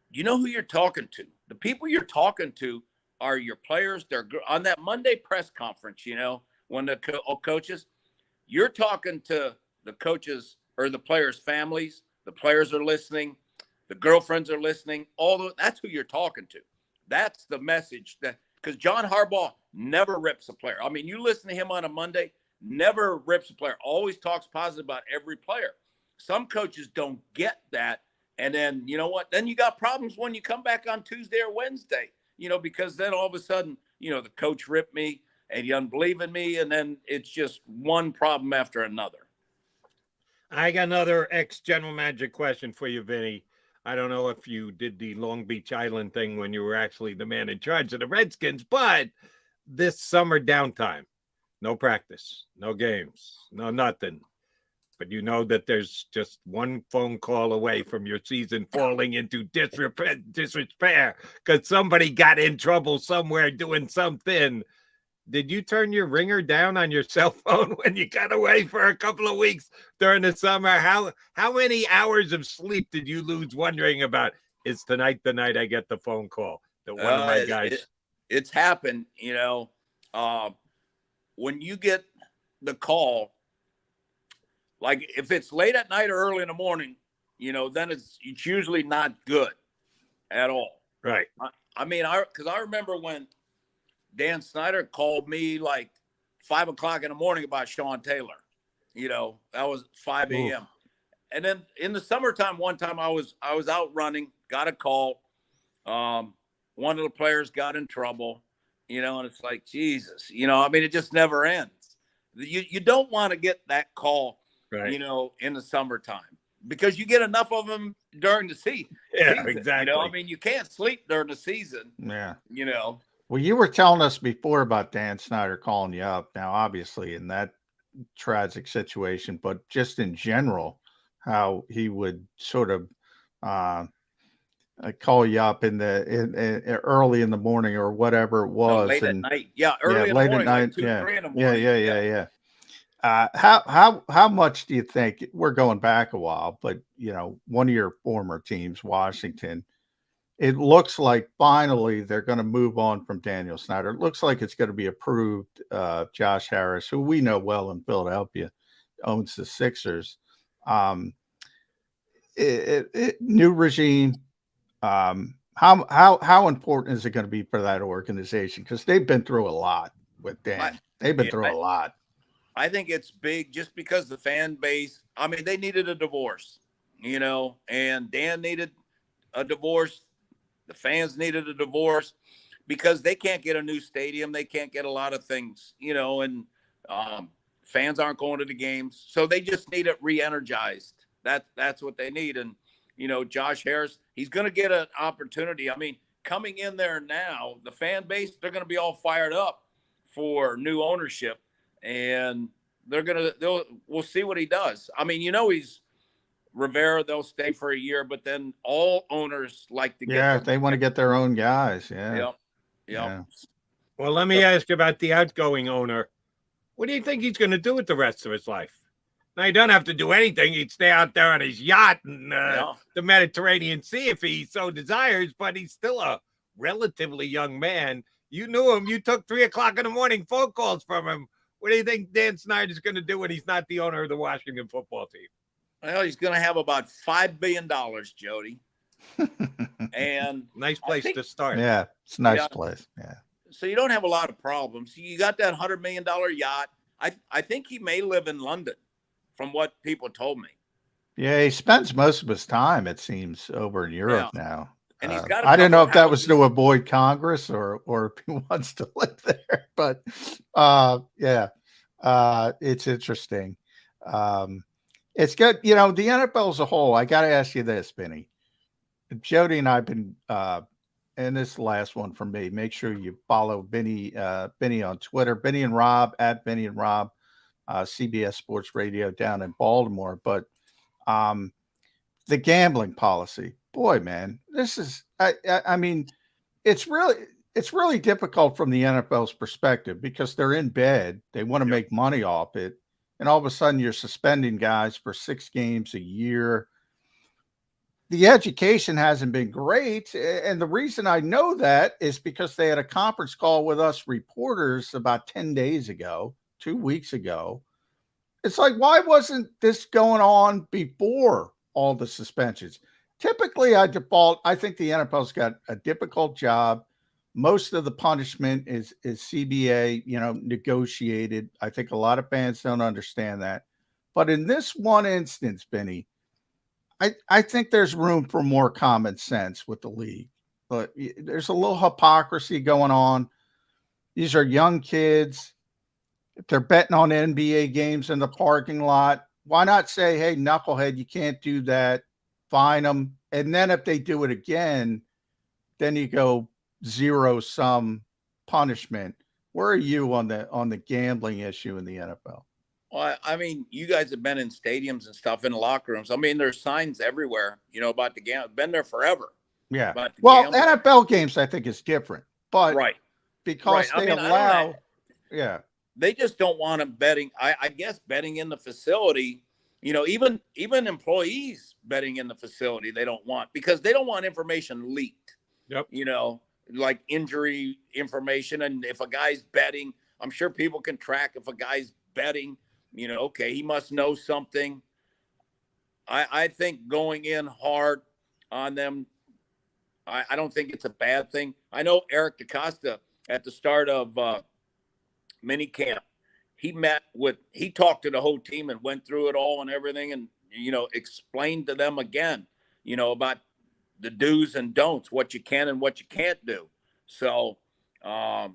you know who you're talking to. The people you're talking to are your players. They're on that Monday press conference, when the coaches, you're talking to the coaches or the players' families. The players are listening. The girlfriends are listening. That's who you're talking to. That's the message because John Harbaugh never rips a player. I mean, you listen to him on a Monday, never rips a player, always talks positive about every player. Some coaches don't get that. And then, you know what? Then you got problems when you come back on Tuesday or Wednesday, because then all of a sudden, the coach ripped me and he doesn't believe in me. And then it's just one problem after another. I got another ex-general manager question for you, Vinny. I don't know if you did the Long Beach Island thing when you were actually the man in charge of the Redskins, but this summer downtime, no practice, no games, no nothing. But you know that there's just one phone call away from your season falling into disrepair because somebody got in trouble somewhere doing something. Did you turn your ringer down on your cell phone when you got away for a couple of weeks during the summer? How many hours of sleep did you lose wondering about, is tonight the night I get the phone call that one of my guys? It's happened, when you get the call, like if it's late at night or early in the morning, then it's usually not good at all. Right. Because I remember when Dan Snyder called me like 5 o'clock in the morning about Sean Taylor. That was 5 a.m. And then in the summertime, one time I was out running, got a call. One of the players got in trouble, and it's like, Jesus, it just never ends. You don't want to get that call, right, in the summertime because you get enough of them during the season. Yeah, exactly. You can't sleep during the season. Yeah. Well, you were telling us before about Dan Snyder calling you up. Now, obviously, in that tragic situation, but just in general, how he would sort of call you up in early in the morning or whatever it was, late at night. Yeah, early in the morning, like 2, 3 in the morning. How much do you think, we're going back a while, but one of your former teams, Washington, it looks like finally they're going to move on from Daniel Snyder. It looks like it's going to be approved. Josh Harris, who we know well in Philadelphia, owns the Sixers. New regime. How important is it going to be for that organization? Because they've been through a lot with Dan. They've been through a lot. I think it's big just because the fan base, they needed a divorce, and Dan needed a divorce. The fans needed a divorce because they can't get a new stadium. They can't get a lot of things, and fans aren't going to the games. So they just need it re-energized. That's what they need. And, Josh Harris, he's going to get an opportunity. Coming in there now, the fan base, they're going to be all fired up for new ownership. And we'll see what he does. He's Rivera, they'll stay for a year, but then all owners like to get they want to get their own guys. Yep. Well, let me ask you about the outgoing owner. What do you think he's going to do with the rest of his life? Now, he doesn't have to do anything. He'd stay out there on his yacht in the Mediterranean Sea if he so desires, but he's still a relatively young man. You knew him. You took 3 o'clock in the morning phone calls from him. What do you think Dan Snyder's going to do when he's not the owner of the Washington football team? Well, he's going to have about $5 billion, Jody. And nice place to start. Yeah, it's a nice place. Yeah. So you don't have a lot of problems. You got that $100 million yacht. I think he may live in London, from what people told me. Yeah, he spends most of his time, it seems, over in Europe now. And he's got. I didn't know if that was to avoid Congress or if he wants to live there. But it's interesting. It's good. The NFL as a whole, I got to ask you this, Vinny. Jody and I've been, and this last one from me. Make sure you follow Vinny on Twitter, Vinny and Rob at Vinny and Rob, CBS Sports Radio down in Baltimore. But the gambling policy, boy, man, this is. I mean, it's really difficult from the NFL's perspective because they're in bed. They want to make money off it. And all of a sudden you're suspending guys for 6 games a year. The education hasn't been great. And the reason I know that is because they had a conference call with us reporters about 10 days ago, 2 weeks ago. It's like, why wasn't this going on before all the suspensions? Typically, I think the NFL's got a difficult job. Most of the punishment is CBA, negotiated. I think a lot of fans don't understand that. But in this one instance, Benny, I think there's room for more common sense with the league. But there's a little hypocrisy going on. These are young kids. If they're betting on NBA games in the parking lot, why not say, hey, knucklehead, you can't do that. Fine them. And then if they do it again, then you go zero-sum punishment. Where are you on the gambling issue in the NFL? Well, I mean, you guys have been in stadiums and stuff, in the locker rooms. I mean, there's signs everywhere, about the game. Been there forever. Yeah. Well, gambling. NFL games, I think, is different. But because they allow, they just don't want them betting. I guess betting in the facility, even employees betting in the facility, they don't want, because they don't want information leaked. Yep. Like injury information. And if a guy's betting, I'm sure people can track if a guy's betting, okay, he must know something. I think going in hard on them, I don't think it's a bad thing. I know Eric DaCosta at the start of minicamp, he talked to the whole team and went through it all and everything, and explained to them again, about the do's and don'ts, what you can and what you can't do. So I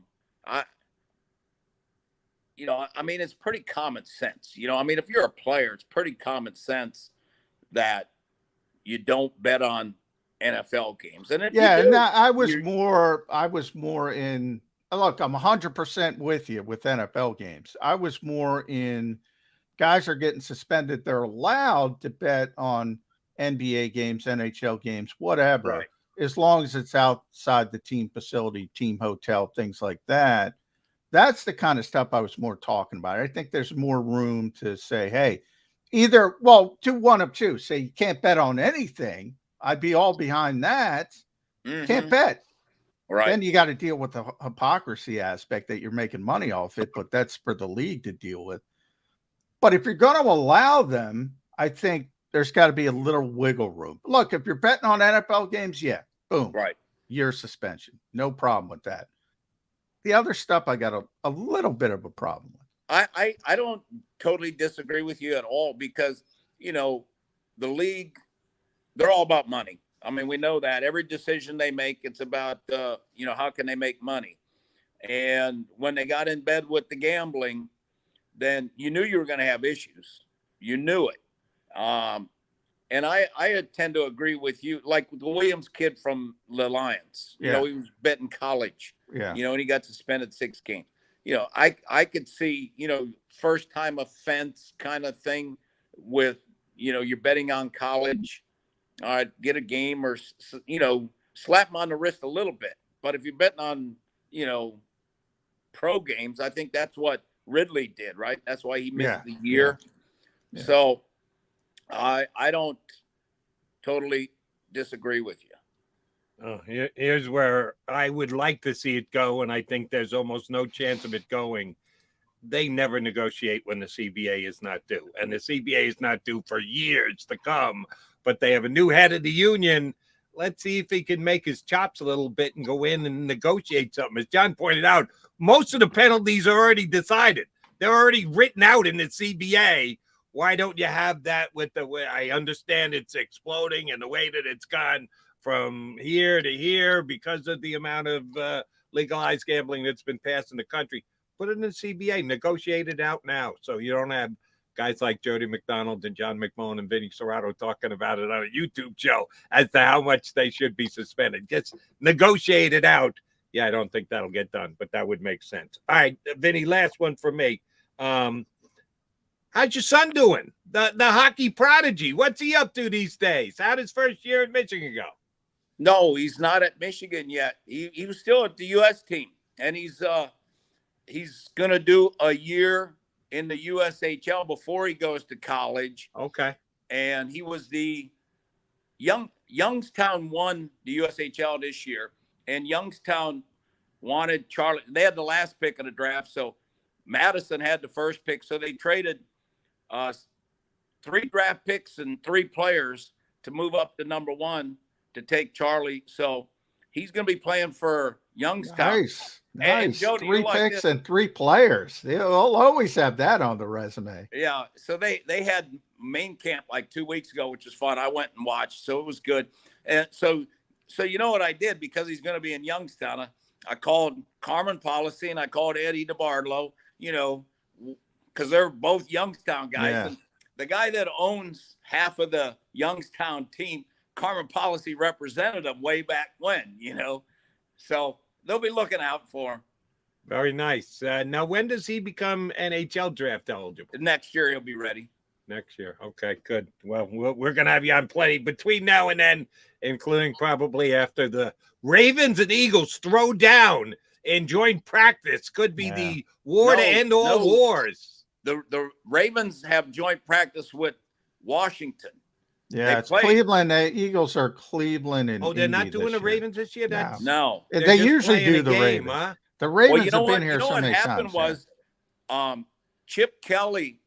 mean, it's pretty common sense. I mean, if you're a player, it's pretty common sense that you don't bet on NFL games. And I was more in. Look, I'm 100% with you with NFL games. I was more in. Guys are getting suspended. They're allowed to bet on NBA games, NHL games, whatever, as long as it's outside the team facility, team hotel, things like that. That's the kind of stuff I was more talking about. I think there's more room to say, hey, do one of two. Say you can't bet on anything. I'd be all behind that. Mm-hmm. Can't bet. Right. Then you got to deal with the hypocrisy aspect that you're making money off it, but that's for the league to deal with. But if you're going to allow them, I think there's got to be a little wiggle room. Look, if you're betting on NFL games, boom. Right. Year suspension. No problem with that. The other stuff I got a little bit of a problem with. I don't totally disagree with you at all, because, the league, they're all about money. I mean, we know that every decision they make, it's about, how can they make money? And when they got in bed with the gambling, then you knew you were going to have issues. You knew it. And I tend to agree with you, like the Williams kid from the Lions. He was betting college. Yeah. And he got suspended 6 games. I could see, first time offense kind of thing with, you're betting on college. Get a game or, slap him on the wrist a little bit. But if you're betting on, pro games, I think that's what Ridley did, right? That's why he missed the year. Yeah. So I don't totally disagree with you. Here's where I would like to see it go, and I think there's almost no chance of it going. They never negotiate when the CBA is not due, and the CBA is not due for years to come. But they have a new head of the union. Let's see if he can make his chops a little bit and go in and negotiate something. As John pointed out, most of the penalties are already decided. They're already written out in the CBA. Why don't you have that with the way? I understand it's exploding and the way that it's gone from here to here because of the amount of legalized gambling that's been passed in the country. Put it in the CBA, negotiate it out now, so you don't have guys like Jody McDonald and John McMullen and Vinny Cerrato talking about it on a YouTube show as to how much they should be suspended. Just negotiate it out. Yeah, I don't think that'll get done, but that would make sense. All right, Vinny, last one for me. How's your son doing? The hockey prodigy. What's he up to these days? How'd his first year at Michigan go? No, he's not at Michigan yet. He was still at the U.S. team, and he's going to do a year in the USHL before he goes to college. Okay. And he was the Youngstown won the USHL this year, and Youngstown wanted Charlie. They had the last pick of the draft, so Madison had the first pick. So they traded 3 draft picks and 3 players to move up to number 1 to take Charlie. So he's going to be playing for Youngstown. Nice. And Jody, 3 picks and 3 players. They'll always have that on the resume. Yeah. So they had main camp like 2 weeks ago, which was fun. I went and watched, so it was good. And so you know what I did, because he's going to be in Youngstown. I called Carmen Policy and I called Eddie DeBartolo, because they're both Youngstown guys. Yeah. And the guy that owns half of the Youngstown team, Carmen Policy, represented him way back when, So they'll be looking out for him. Very nice. Now, when does he become NHL draft eligible? Next year, he'll be ready. Next year. Okay, good. Well, we're going to have you on plenty between now and then, including probably after the Ravens and Eagles throw down in joint practice. Could be the war to end all wars. The Ravens have joint practice with Washington. Yeah, it's Cleveland. The Eagles are Cleveland and they're not doing the year. Ravens this year? No. They usually do the Ravens. Huh? The Ravens have been here so many times. What happened was Chip Kelly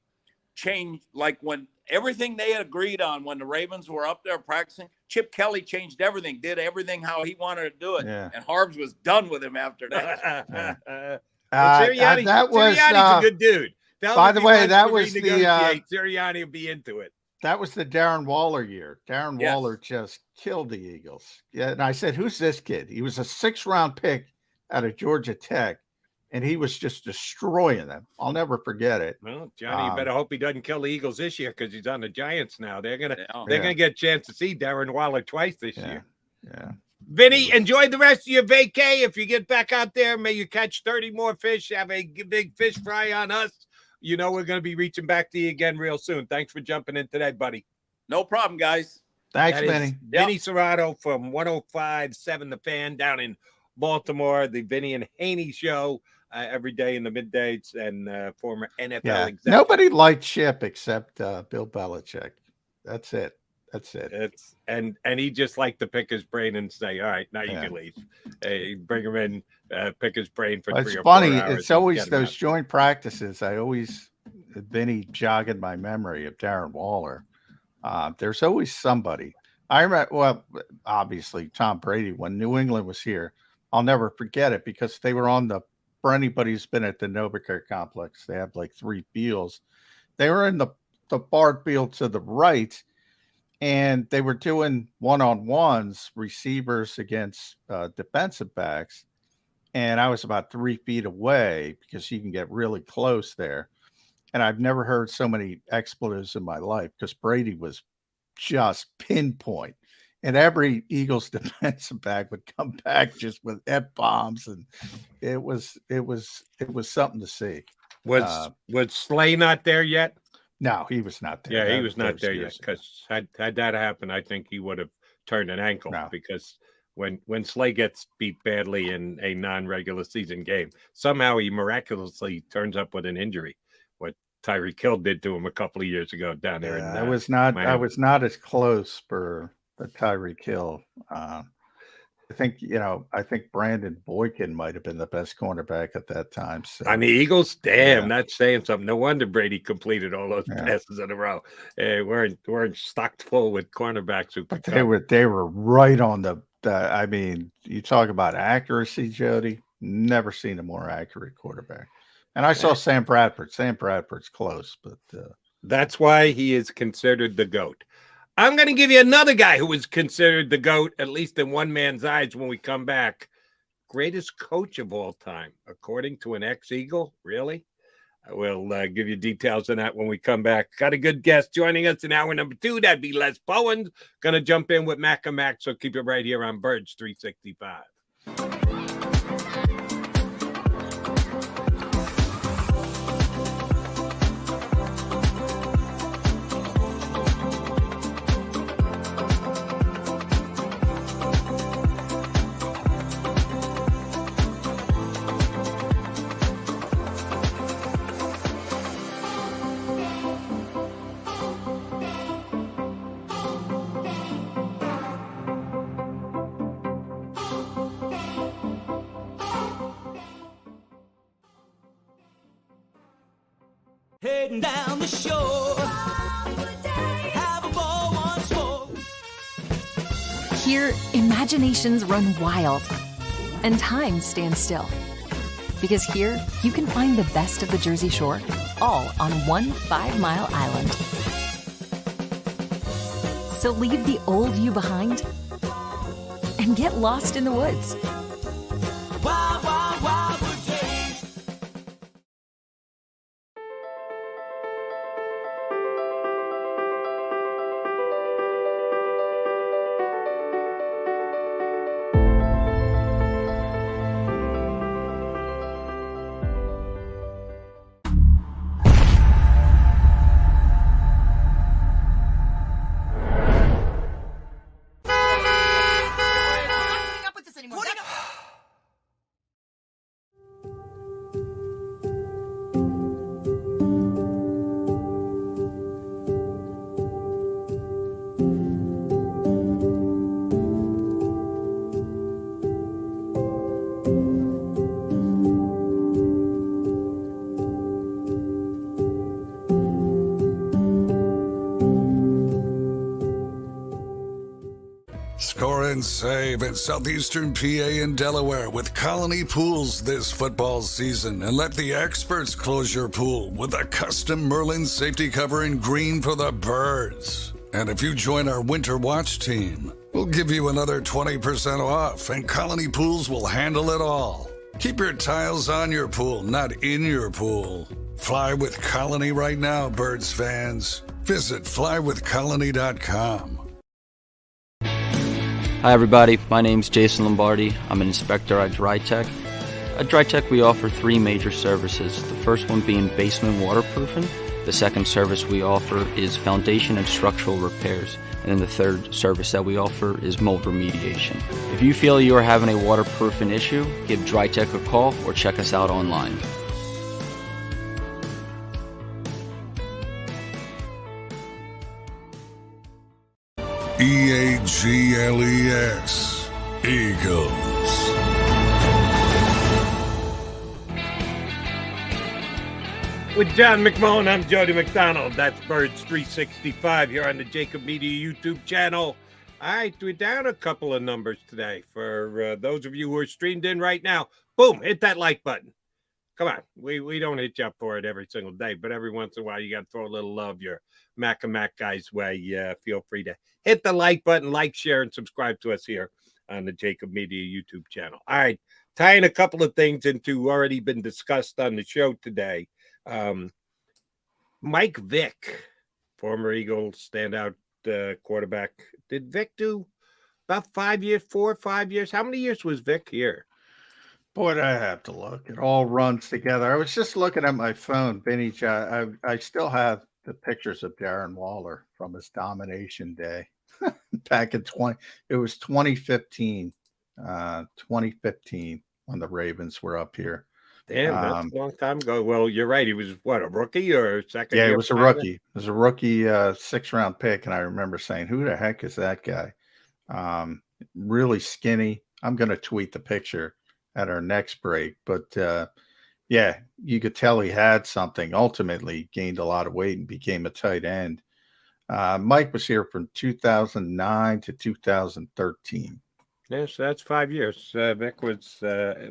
changed, like when everything they had agreed on when the Ravens were up there practicing, Chip Kelly changed everything, did everything how he wanted to do it. Yeah. And Harbs was done with him after that. That was Sirianni's a good dude. By the way, that was the Sirianni will be into it. That was the Darren Waller year. Darren Waller just killed the Eagles. Yeah, and I said, "Who's this kid?" He was a 6th-round pick out of Georgia Tech, and he was just destroying them. I'll never forget it. Well, Johnny, you better hope he doesn't kill the Eagles this year, because he's on the Giants now. They're gonna get a chance to see Darren Waller twice this year. Yeah. Vinny, enjoy the rest of your vacay. If you get back out there, may you catch 30 more fish. Have a big fish fry on us. We're going to be reaching back to you again real soon. Thanks for jumping in today, buddy. No problem, guys. Thanks, Vinny. Vinny Cerrato from 105.7 The Fan down in Baltimore, the Vinny and Haney show every day in the middays, and former NFL executive. Nobody liked Chip except Bill Belichick. That's it. And he just liked to pick his brain and say, all right, now you can leave. Hey, bring him in, pick his brain for 3 or 4 hours. It's always those joint practices. Vinny jogging my memory of Darren Waller. There's always somebody. I remember, obviously Tom Brady, when New England was here, I'll never forget it, because they were for anybody who's been at the Novacare complex, they have like 3 fields. They were in the bar field to the right, and they were doing one-on-ones, receivers against defensive backs. And I was about 3 feet away, because you can get really close there. And I've never heard so many expletives in my life, because Brady was just pinpoint. And every Eagles defensive back would come back just with F-bombs. And it was something to see. Was Slay not there yet? No, he was not there. Yeah, he was not there yet, because had that happened, I think he would have turned an ankle, because when Slay gets beat badly in a non-regular season game, somehow he miraculously turns up with an injury. What Tyreek Hill did to him a couple of years ago down there. I was not as close for the Tyreek Hill. I think Brandon Boykin might have been the best cornerback at that time. So. On the Eagles, that's saying something. No wonder Brady completed all those passes in a row. We're stocked full with cornerbacks who. But they were right on the. I mean, you talk about accuracy, Jody. Never seen a more accurate quarterback. And I saw Sam Bradford. Sam Bradford's close, but that's why he is considered the GOAT. I'm going to give you another guy who was considered the GOAT, at least in one man's eyes, when we come back. Greatest coach of all time, according to an ex-Eagle. Really? We'll give you details on that when we come back. Got a good guest joining us in hour number 2. That'd be Les Bowen. Going to jump in with Mac and Mac, so keep it right here on Birds 365. Heading down the shore, have a ball once more. Here, imaginations run wild and time stands still. Because here, you can find the best of the Jersey Shore, all on one 5-mile island. So leave the old you behind and get lost in the woods. Wild, wild, wild wood days. Score and save at Southeastern PA and Delaware with Colony Pools this football season, and let the experts close your pool with a custom Merlin safety cover in green for the birds. And if you join our Winter Watch team, we'll give you another 20% off, and Colony Pools will handle it all. Keep your tiles on your pool, not in your pool. Fly with Colony right now, birds fans. Visit flywithcolony.com. Hi everybody, my name's Jason Lombardi. I'm an inspector at DryTech. At DryTech we offer 3 major services, the first one being basement waterproofing, the second service we offer is foundation and structural repairs, and then the third service that we offer is mold remediation. If you feel you are having a waterproofing issue, give DryTech a call or check us out online. EAGLES, Eagles. With John McMullen, I'm Jody McDonald. That's Birds 365 here on the JAKIB Media YouTube channel. All right, we're down a couple of numbers today. For those of you who are streamed in right now, boom, hit that like button. Come on, we don't hit you up for it every single day, but every once in a while you got to throw a little love your Mac and Mac guys way. Feel free to hit the like button, like, share, and subscribe to us here on the JAKIB Media YouTube channel. All right, tying a couple of things into already been discussed on the show today. Mike Vick, former Eagles standout quarterback. Did Vick do about 5 years, 4 or 5 years? How many years was Vick here? Boy, I have to look. It all runs together. I was just looking at my phone, Vinny. I still have the pictures of Darren Waller from his domination day back in 2015. 2015 when the Ravens were up here. Damn, that's a long time ago. Well, you're right. He was what, a rookie or second? Yeah, year he was a rookie. It was a rookie 6th-round pick, and I remember saying, "Who the heck is that guy?" Really skinny. I'm going to tweet the picture at our next break, but yeah, you could tell he had something. Ultimately, gained a lot of weight and became a tight end. Mike was here from 2009 to 2013. Yes, that's 5 years. Vic was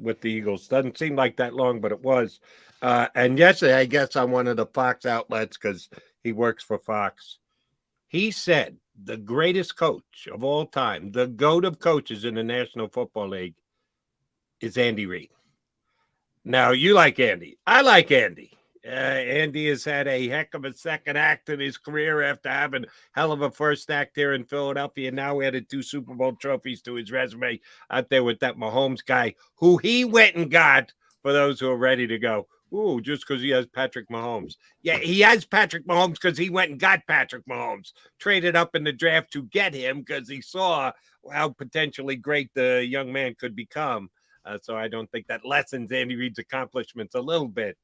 with the Eagles. Doesn't seem like that long, but it was. And yesterday, I guess on one of the Fox outlets, because he works for Fox, he said the greatest coach of all time, the GOAT of coaches in the National Football League, is Andy Reid. Now, you like Andy. I like Andy. Andy has had a heck of a second act in his career after having hell of a first act here in Philadelphia. Now added 2 Super Bowl trophies to his resume out there with that Mahomes guy, who he went and got for those who are ready to go. Ooh, just because he has Patrick Mahomes. Yeah, he has Patrick Mahomes because he went and got Patrick Mahomes, traded up in the draft to get him because he saw how potentially great the young man could become. So I don't think that lessens Andy Reid's accomplishments a little bit.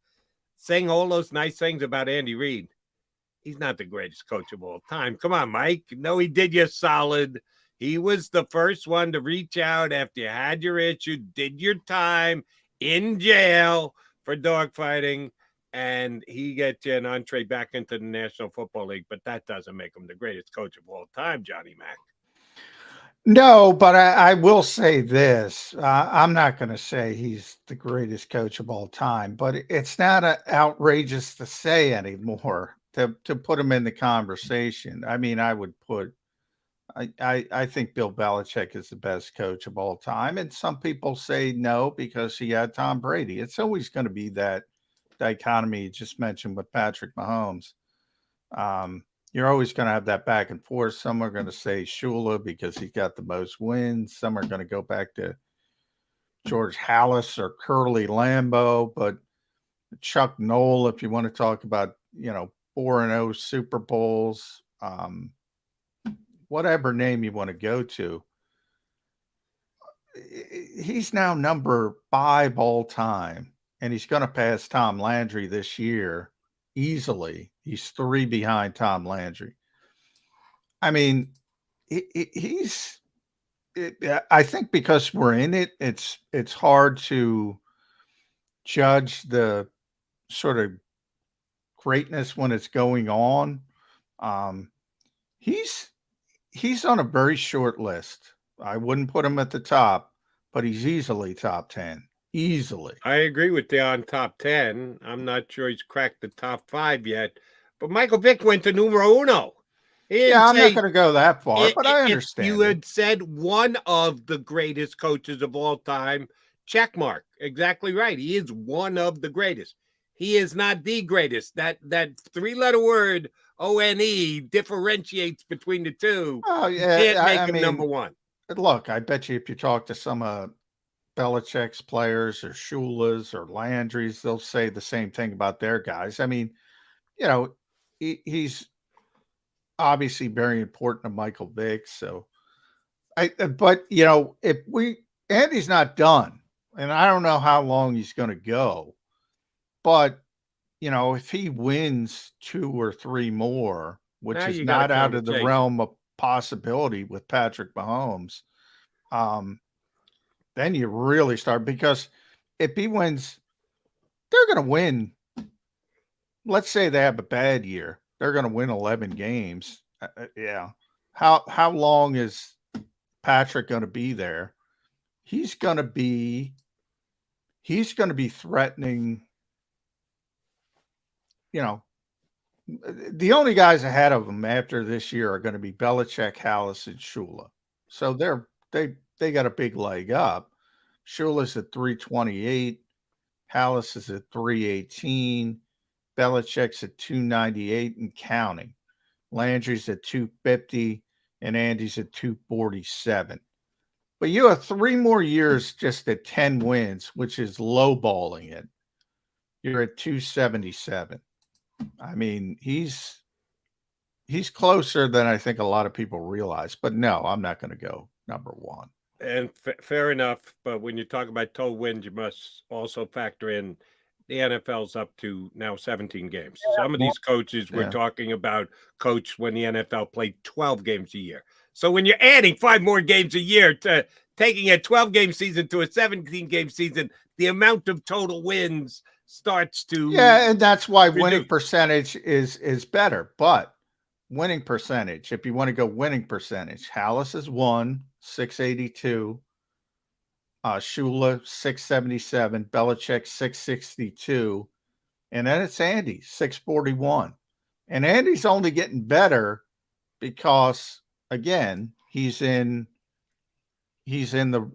Saying all those nice things about Andy Reid, he's not the greatest coach of all time. Come on, Mike. No, he did you solid. He was the first one to reach out after you had your issue, did your time in jail for dogfighting, and he gets you an entree back into the National Football League. But that doesn't make him the greatest coach of all time, Johnny Mac. No, but I will say this. I'm not going to say he's the greatest coach of all time, but it's not outrageous to say anymore to put him in the conversation. I mean, I would put I think Bill Belichick is the best coach of all time. And some people say no because he had Tom Brady. It's always going to be that dichotomy you just mentioned with Patrick Mahomes. You're always going to have that back and forth. Some are going to say Shula because he got the most wins. Some are going to go back to George Halas or Curly Lambeau, but Chuck Noll, if you want to talk about, 4-0 Super Bowls, whatever name you want to go to, he's now number 5 all time, and he's going to pass Tom Landry this year easily. He's 3 behind Tom Landry. I mean, I think because we're in it, it's hard to judge the sort of greatness when it's going on. He's on a very short list. I wouldn't put him at the top, but he's easily top 10. Easily. I agree with you on top 10. I'm not sure he's cracked the top 5 yet. But Michael Vick went to numero uno. Yeah, I'm not going to go that far, but I understand. If you had said one of the greatest coaches of all time, check mark. Exactly right. He is one of the greatest. He is not the greatest. That 3-letter word, O-N-E, differentiates between the two. Oh, yeah. You can't make him number one. Look, I bet you if you talk to some Belichick's players or Shula's or Landry's, they'll say the same thing about their guys. I mean, he's obviously very important to Michael Vick. So but if Andy's not done, and I don't know how long he's going to go, but if he wins 2 or 3 more, which is not out of the realm of possibility with Patrick Mahomes, then you really start, because if he wins, they're going to win. Let's say they have a bad year. They're going to win 11 games. Yeah. How long is Patrick going to be there? He's going to be threatening, the only guys ahead of him after this year are going to be Belichick, Halas, and Shula. So they got a big leg up. Shula's at 328. Halas is at 318. Belichick's at 298 and counting. Landry's at 250, and Andy's at 247. But you have 3 more years just at 10 wins, which is lowballing it. You're at 277. I mean, he's closer than I think a lot of people realize. But no, I'm not going to go number 1. And fair enough. But when you talk about total wins, you must also factor in the NFL's up to now 17 games. Some of these coaches we're talking about coached when the NFL played 12 games a year. So when you're adding 5 more games a year to taking a 12-game season to a 17-game season, the amount of total wins starts to and that's why winning percentage is better. But winning percentage, if you want to go winning percentage, Halas is 682. Shula 677, Belichick 662, and then it's Andy 641. And Andy's only getting better because, again, he's in the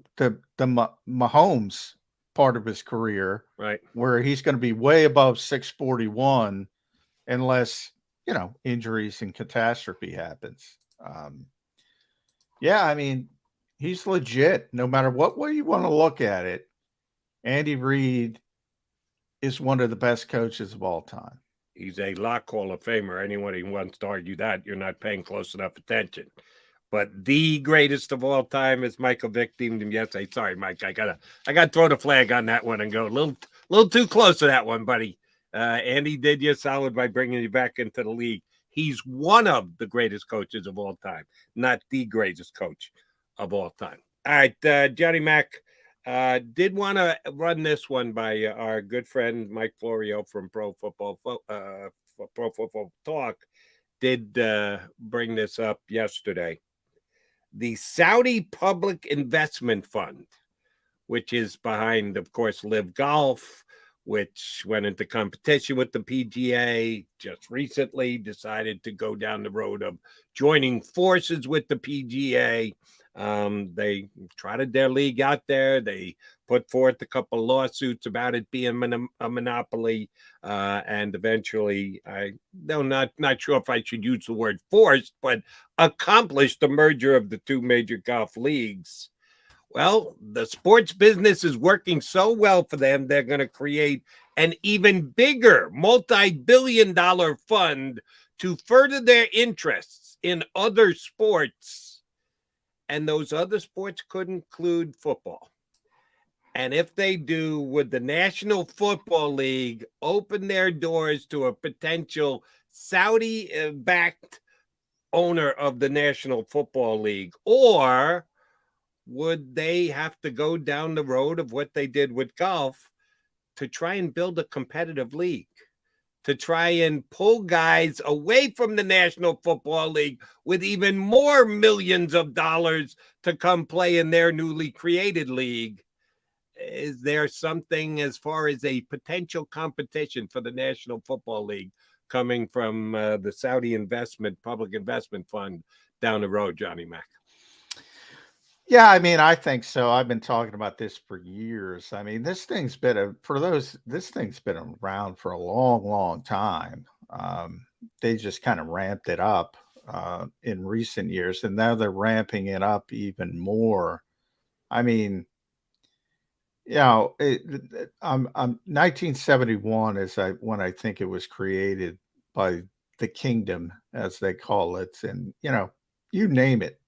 Mahomes part of his career, right, where he's going to be way above 641 unless, injuries and catastrophe happens. Yeah, I mean, he's legit no matter what way you want to look at it. Andy Reid is one of the best coaches of all time. He's a Lock Hall of Famer. Anyone who wants to argue that, you're not paying close enough attention. But the greatest of all time is Michael Vick deemed him yesterday. Sorry, Mike. I gotta throw the flag on that one and go a little too close to that one, buddy. Andy did you a solid by bringing you back into the league. He's one of the greatest coaches of all time, not the greatest coach of all time. All right, Johnny Mac did want to run this one by our good friend Mike Florio from Pro Football Talk. Did bring this up yesterday. The Saudi Public Investment Fund, which is behind, of course, Live Golf, which went into competition with the PGA, just recently decided to go down the road of joining forces with the PGA. They trotted their league out there. They put forth a couple lawsuits about it being a monopoly, and eventually, not sure if I should use the word forced, but accomplished the merger of the two major golf leagues. Well, the sports business is working so well for them, they're going to create an even bigger multi-billion-dollar fund to further their interests in other sports. And those other sports could include football. And if they do, would the National Football League open their doors to a potential Saudi-backed owner of the National Football League? Or would they have to go down the road of what they did with golf to try and build a competitive league, to try and pull guys away from the National Football League with even more millions of dollars to come play in their newly created league? Is there something as far as a potential competition for the National Football League coming from the Saudi Public Investment Fund down the road, Johnny Mac? Yeah, I mean, I think so. I've been talking about this for years. I mean, this thing's been around for a long, long time. They just kind of ramped it up in recent years, and now they're ramping it up even more. I mean, 1971 is when I think it was created by the kingdom, as they call it, and you name it.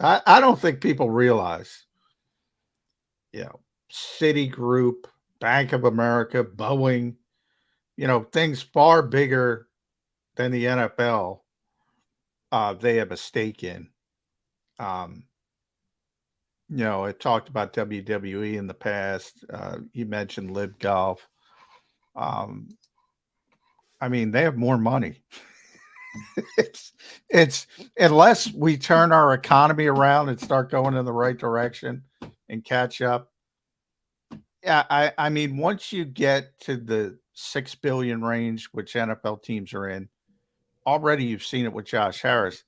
I don't think people realize, Citigroup, Bank of America, Bowen, things far bigger than the NFL, they have a stake in. I talked about WWE in the past. You mentioned Live Golf. I mean, they have more money. it's unless we turn our economy around and start going in the right direction and catch up. Yeah, I mean, once you get to the 6 billion range, which NFL teams are in, already you've seen it with Josh Harris.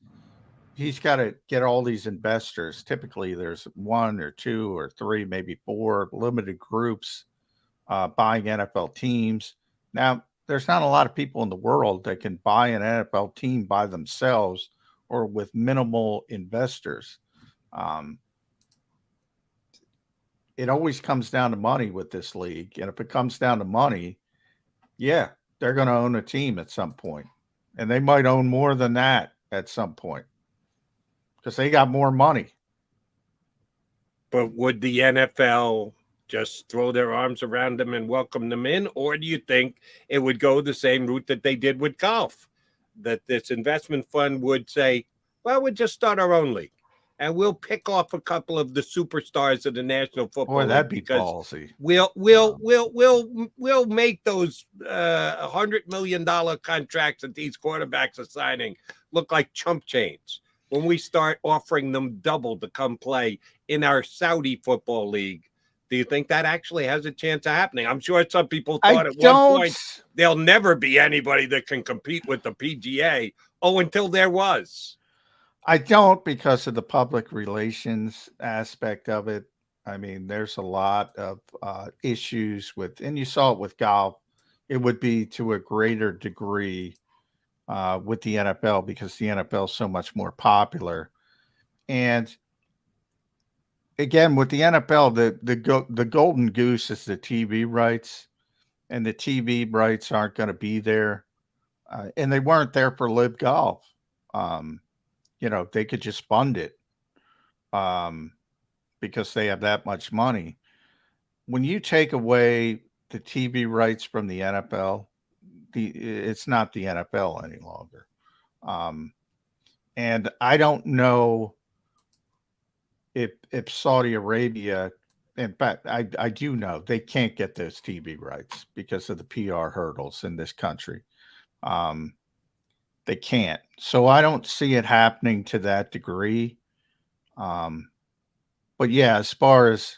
He's got to get all these investors. Typically, there's 1 or 2 or 3, maybe 4 limited groups buying NFL teams. Now, there's not a lot of people in the world that can buy an NFL team by themselves or with minimal investors. It always comes down to money with this league. And if it comes down to money, yeah, they're going to own a team at some point. And they might own more than that at some point because they got more money. But would the NFL just throw their arms around them and welcome them in? Or do you think it would go the same route that they did with golf? That this investment fund would say, well, we'll just start our own league and we'll pick off a couple of the superstars of the National Football League. Boy, that'd be ballsy. We'll make those $100 million contracts that these quarterbacks are signing look like chump change when we start offering them double to come play in our Saudi Football League. Do you think that actually has a chance of happening? I'm sure some people thought at one point there'll never be anybody that can compete with the PGA. Oh, until there was. I don't, because of the public relations aspect of it. I mean, there's a lot of issues with, and you saw it with golf. It would be to a greater degree with the NFL because the NFL is so much more popular. And again, with the NFL, the golden goose is the TV rights, and the TV rights aren't going to be there, and they weren't there for Live Golf. They could just fund it because they have that much money. When you take away the TV rights from the NFL, it's not the NFL any longer. And I don't know if Saudi Arabia, in fact, I do know they can't get those TV rights because of the PR hurdles in this country. They can't. So I don't see it happening to that degree. But yeah, as far as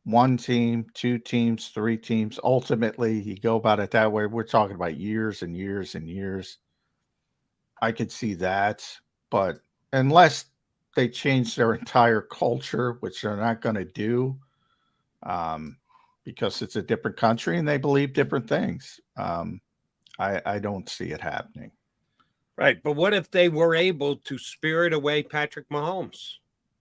one team, two teams, three teams, ultimately you go about it that way. We're talking about years and years and years. I could see that, but unless they change their entire culture, which they're not going to do, because it's a different country and they believe different things. I don't see it happening. Right. But what if they were able to spirit away Patrick Mahomes?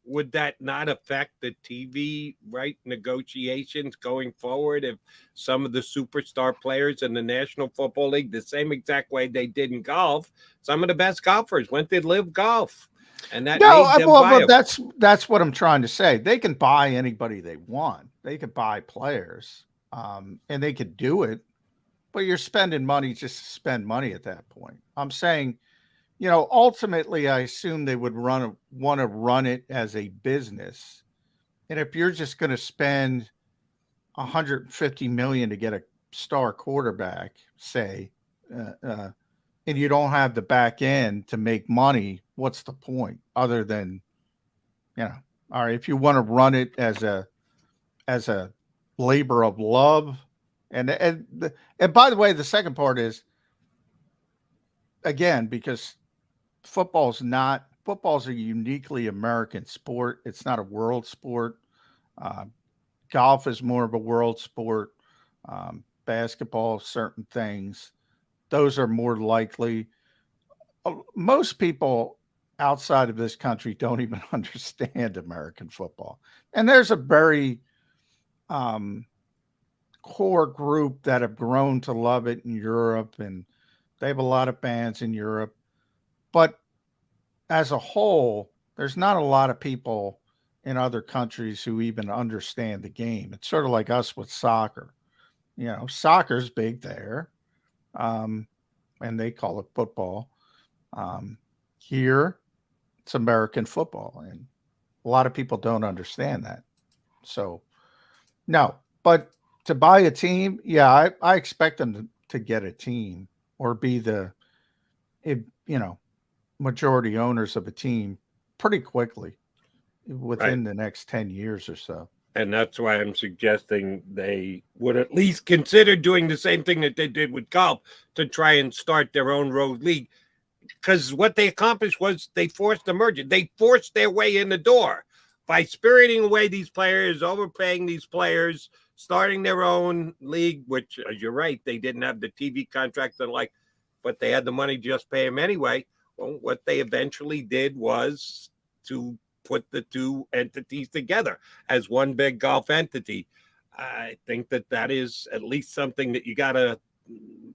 Would that not affect the TV right negotiations going forward if some of the superstar players in the National Football League, the same exact way they did in golf, some of the best golfers went to Live Golf, and that made them viable. But that's what I'm trying to say. They can buy anybody they want. They could buy players, and they could do it. But you're spending money just to spend money at that point. I'm saying, ultimately, I assume they would want to run it as a business. And if you're just going to spend $150 million to get a star quarterback, say, and you don't have the back end to make money, what's the point? Other than, all right, if you want to run it as a labor of love, and by the way, the second part is, again, because football's a uniquely American sport. It's not a world sport. Golf is more of a world sport. Basketball, certain things, those are more likely. Most people outside of this country don't even understand American football. And there's a very core group that have grown to love it in Europe, and they have a lot of fans in Europe. But as a whole, there's not a lot of people in other countries who even understand the game. It's sort of like us with soccer. Soccer's big there, and they call it football. Here, it's American football, and a lot of people don't understand that. So, no. But to buy a team, yeah, I expect them to get a team or be the, majority owners of a team pretty quickly within the next 10 years or so. And that's why I'm suggesting they would at least consider doing the same thing that they did with golf to try and start their own road league. Because what they accomplished was they forced a merger. They forced their way in the door by spiriting away these players, overpaying these players, starting their own league, which, as you're right, they didn't have the TV contracts and but they had the money to just pay them anyway. Well, what they eventually did was to put the two entities together as one big golf entity. I think that is at least something that you got to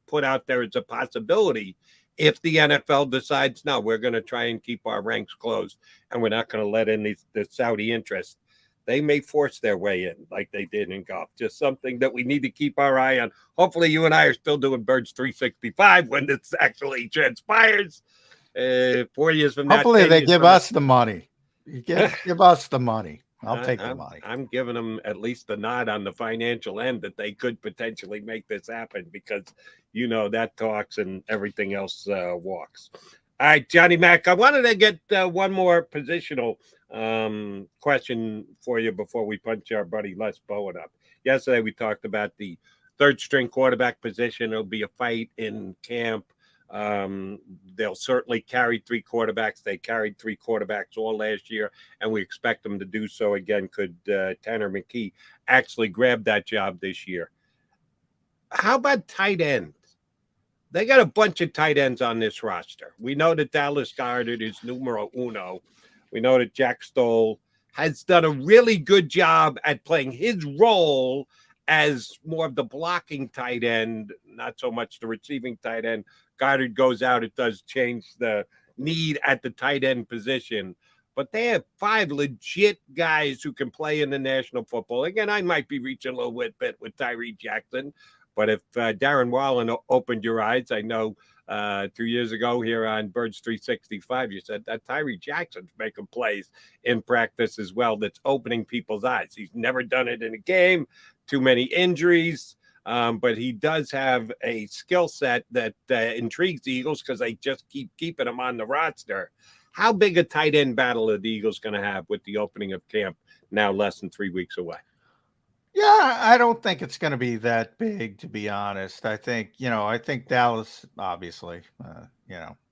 put out there as a possibility. If the NFL decides, no, we're going to try and keep our ranks closed and we're not going to let in the Saudi interest, they may force their way in like they did in golf. Just something that we need to keep our eye on. Hopefully you and I are still doing Birds 365 when this actually transpires. 4 years from now. Hopefully they give us the money. You give us the money. I'll take the money. I'm giving them at least the nod on the financial end that they could potentially make this happen because, that talks and everything else walks. All right, Johnny Mac, I wanted to get one more positional question for you before we punch our buddy Les Bowen up. Yesterday, we talked about the third string quarterback position. It'll be a fight in camp. They'll certainly carry 3 quarterbacks. They carried 3 quarterbacks all last year, and we expect them to do so again. Could Tanner McKee actually grab that job this year? How about tight ends? They got a bunch of tight ends on this roster. We know that Dallas Goedert is numero uno. We know that Jack Stoll has done a really good job at playing his role as more of the blocking tight end, not so much the receiving tight end. Goddard goes out, it does change the need at the tight end position. But they have 5 legit guys who can play in the National Football. Again, I might be reaching a little bit with Tyree Jackson. But if Darren Wallen opened your eyes, I know 2 years ago here on Birds 365, you said that Tyree Jackson's making plays in practice as well. That's opening people's eyes. He's never done it in a game, too many injuries, but he does have a skill set that intrigues the Eagles because they just keep keeping him on the roster. How big a tight end battle are the Eagles going to have with the opening of camp now less than 3 weeks away? Yeah, I don't think it's going to be that big, to be honest. I think Dallas, obviously,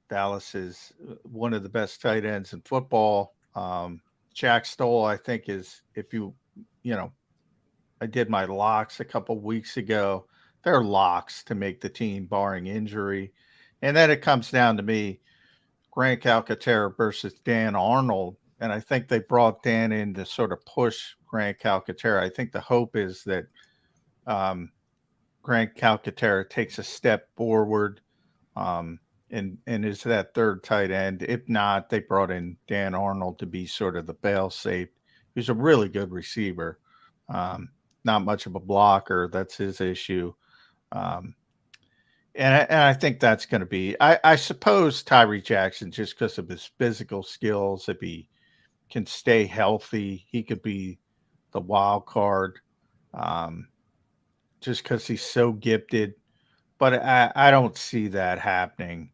Dallas is one of the best tight ends in football. Jack Stoll, I think, is, I did my locks a couple weeks ago. They're locks to make the team, barring injury. And then it comes down to me, Grant Calcaterra versus Dan Arnold. And I think they brought Dan in to sort of push Grant Calcaterra. I think the hope is that Grant Calcaterra takes a step forward and is that third tight end. If not, they brought in Dan Arnold to be sort of the bail-safe. He's a really good receiver, not much of a blocker. That's his issue. And I think that's going to be, I suppose, Tyree Jackson, just because of his physical skills, if he can stay healthy, he could be the wild card, just because he's so gifted. But I don't see that happening.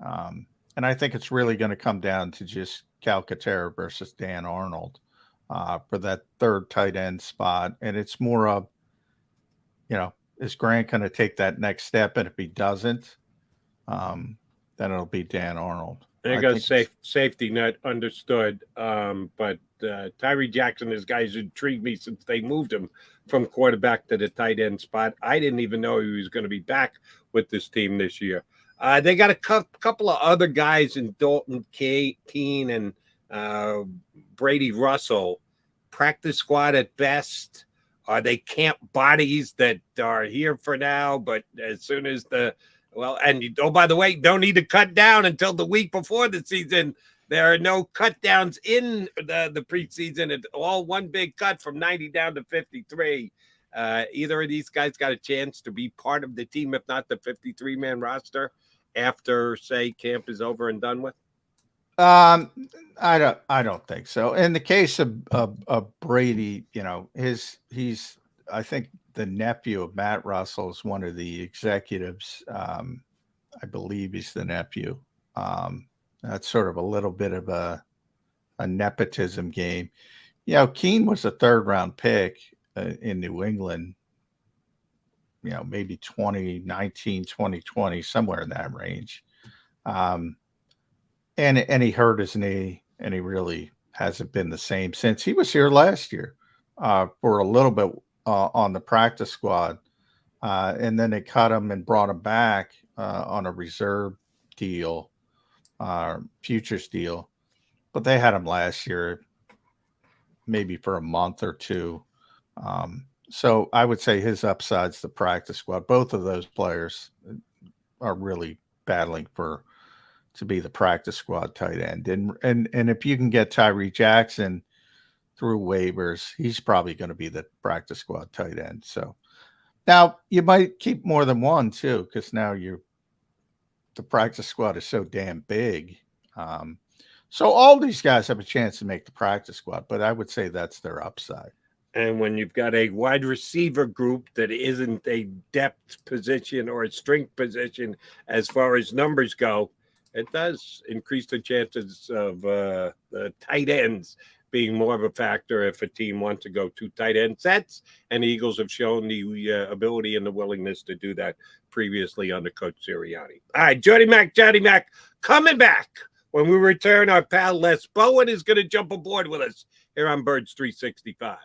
And I think it's really going to come down to just Calcaterra versus Dan Arnold for that third tight end spot. And it's more of, is Grant going to take that next step? And if he doesn't, then it'll be Dan Arnold. There goes safety net, understood. But Tyree Jackson is guys who intrigued me since they moved him from quarterback to the tight end spot. I didn't even know he was going to be back with this team this year. They got a couple of other guys in Dalton Keene and Brady Russell, practice squad at best. Are they camp bodies that are here for now? But as soon as by the way, don't need to cut down until the week before the season. There are no cut downs in the preseason. It's all one big cut from 90 down to 53. Either of these guys got a chance to be part of the team, if not the 53-man roster, after, say, camp is over and done with? I don't think so. In the case of Brady, he's I think the nephew of Matt Russell is one of the executives. I believe he's the nephew. That's sort of a little bit of a nepotism game. Keene was a 3rd-round pick in New England, maybe 2019, 2020, somewhere in that range. And he hurt his knee, and he really hasn't been the same since. He was here last year for a little bit on the practice squad. And then they cut him and brought him back on a reserve deal, futures deal. But they had him last year, maybe for a month or two. So I would say his upside's the practice squad. Both of those players are really battling to be the practice squad tight end. And if you can get Tyree Jackson through waivers, he's probably going to be the practice squad tight end. So now you might keep more than one too, because now the practice squad is so damn big. So all these guys have a chance to make the practice squad, but I would say that's their upside. And when you've got a wide receiver group that isn't a depth position or a strength position as far as numbers go, it does increase the chances of the tight ends being more of a factor if a team wants to go 2 tight end sets, and the Eagles have shown the ability and the willingness to do that previously under Coach Sirianni. All right, Johnny Mac, coming back. When we return, our pal Les Bowen is going to jump aboard with us here on Birds 365.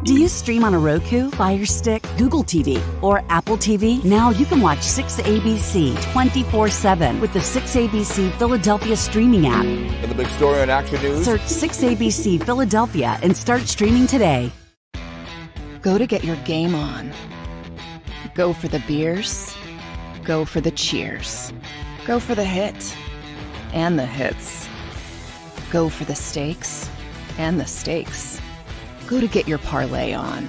Do you stream on a Roku, Fire Stick, Google TV, or Apple TV? Now you can watch 6ABC 24/7 with the 6ABC Philadelphia streaming app. For the big story on Action News, search 6ABC Philadelphia and start streaming today. Go to get your game on. Go for the beers. Go for the cheers. Go for the hit and the hits. Go for the stakes and the stakes. Go to get your parlay on.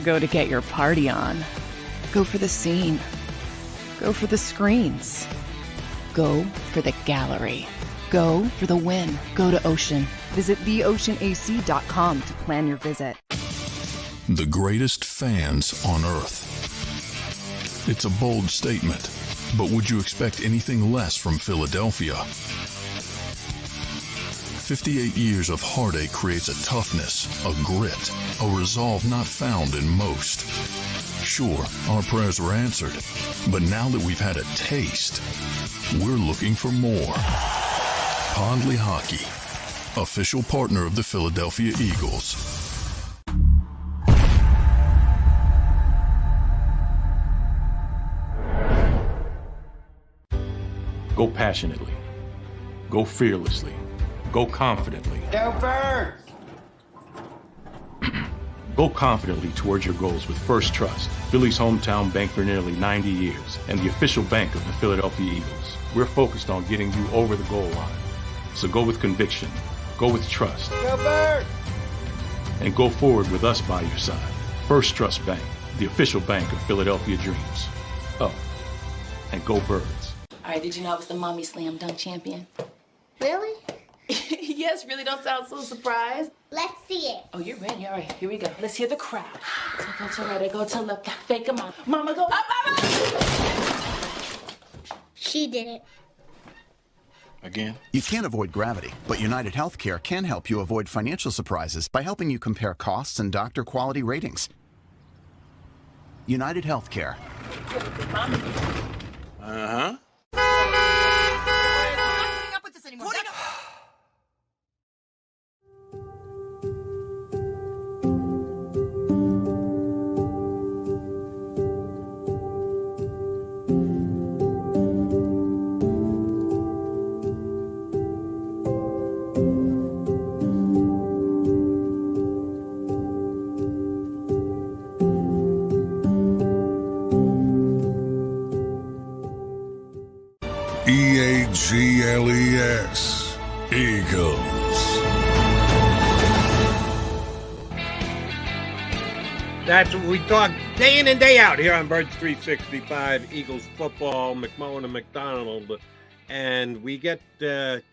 Go to get your party on. Go for the scene. Go for the screens. Go for the gallery. Go for the win. Go to Ocean. Visit theoceanac.com to plan your visit. The greatest fans on earth. It's a bold statement, but would you expect anything less from Philadelphia? 58 years of heartache creates a toughness, a grit, a resolve not found in most. Sure, our prayers were answered, but now that we've had a taste, we're looking for more. Pondley Hockey, official partner of the Philadelphia Eagles. Go passionately. Go fearlessly. Go confidently. Go Birds! Go confidently towards your goals with First Trust, Philly's hometown bank for nearly 90 years, and the official bank of the Philadelphia Eagles. We're focused on getting you over the goal line. So go with conviction, go with trust, Go Birds! and go forward with us by your side. First Trust Bank, the official bank of Philadelphia dreams. Oh, and go Birds. All right, did you know I was the mommy slam dunk champion? Really? Yes, really don't sound so surprised. Let's see it. Oh, you're ready. All right, here we go. Let's hear the crowd. So go to right, I go to left, fake 'em out. Mama, go up, up, up. She did it. Again? You can't avoid gravity, but United Healthcare can help you avoid financial surprises by helping you compare costs and doctor quality ratings. United Healthcare. Uh-huh. EAGLES, Eagles. That's what we talk day in and day out here on Birds 365, Eagles football, McMullen and McDonald. And we get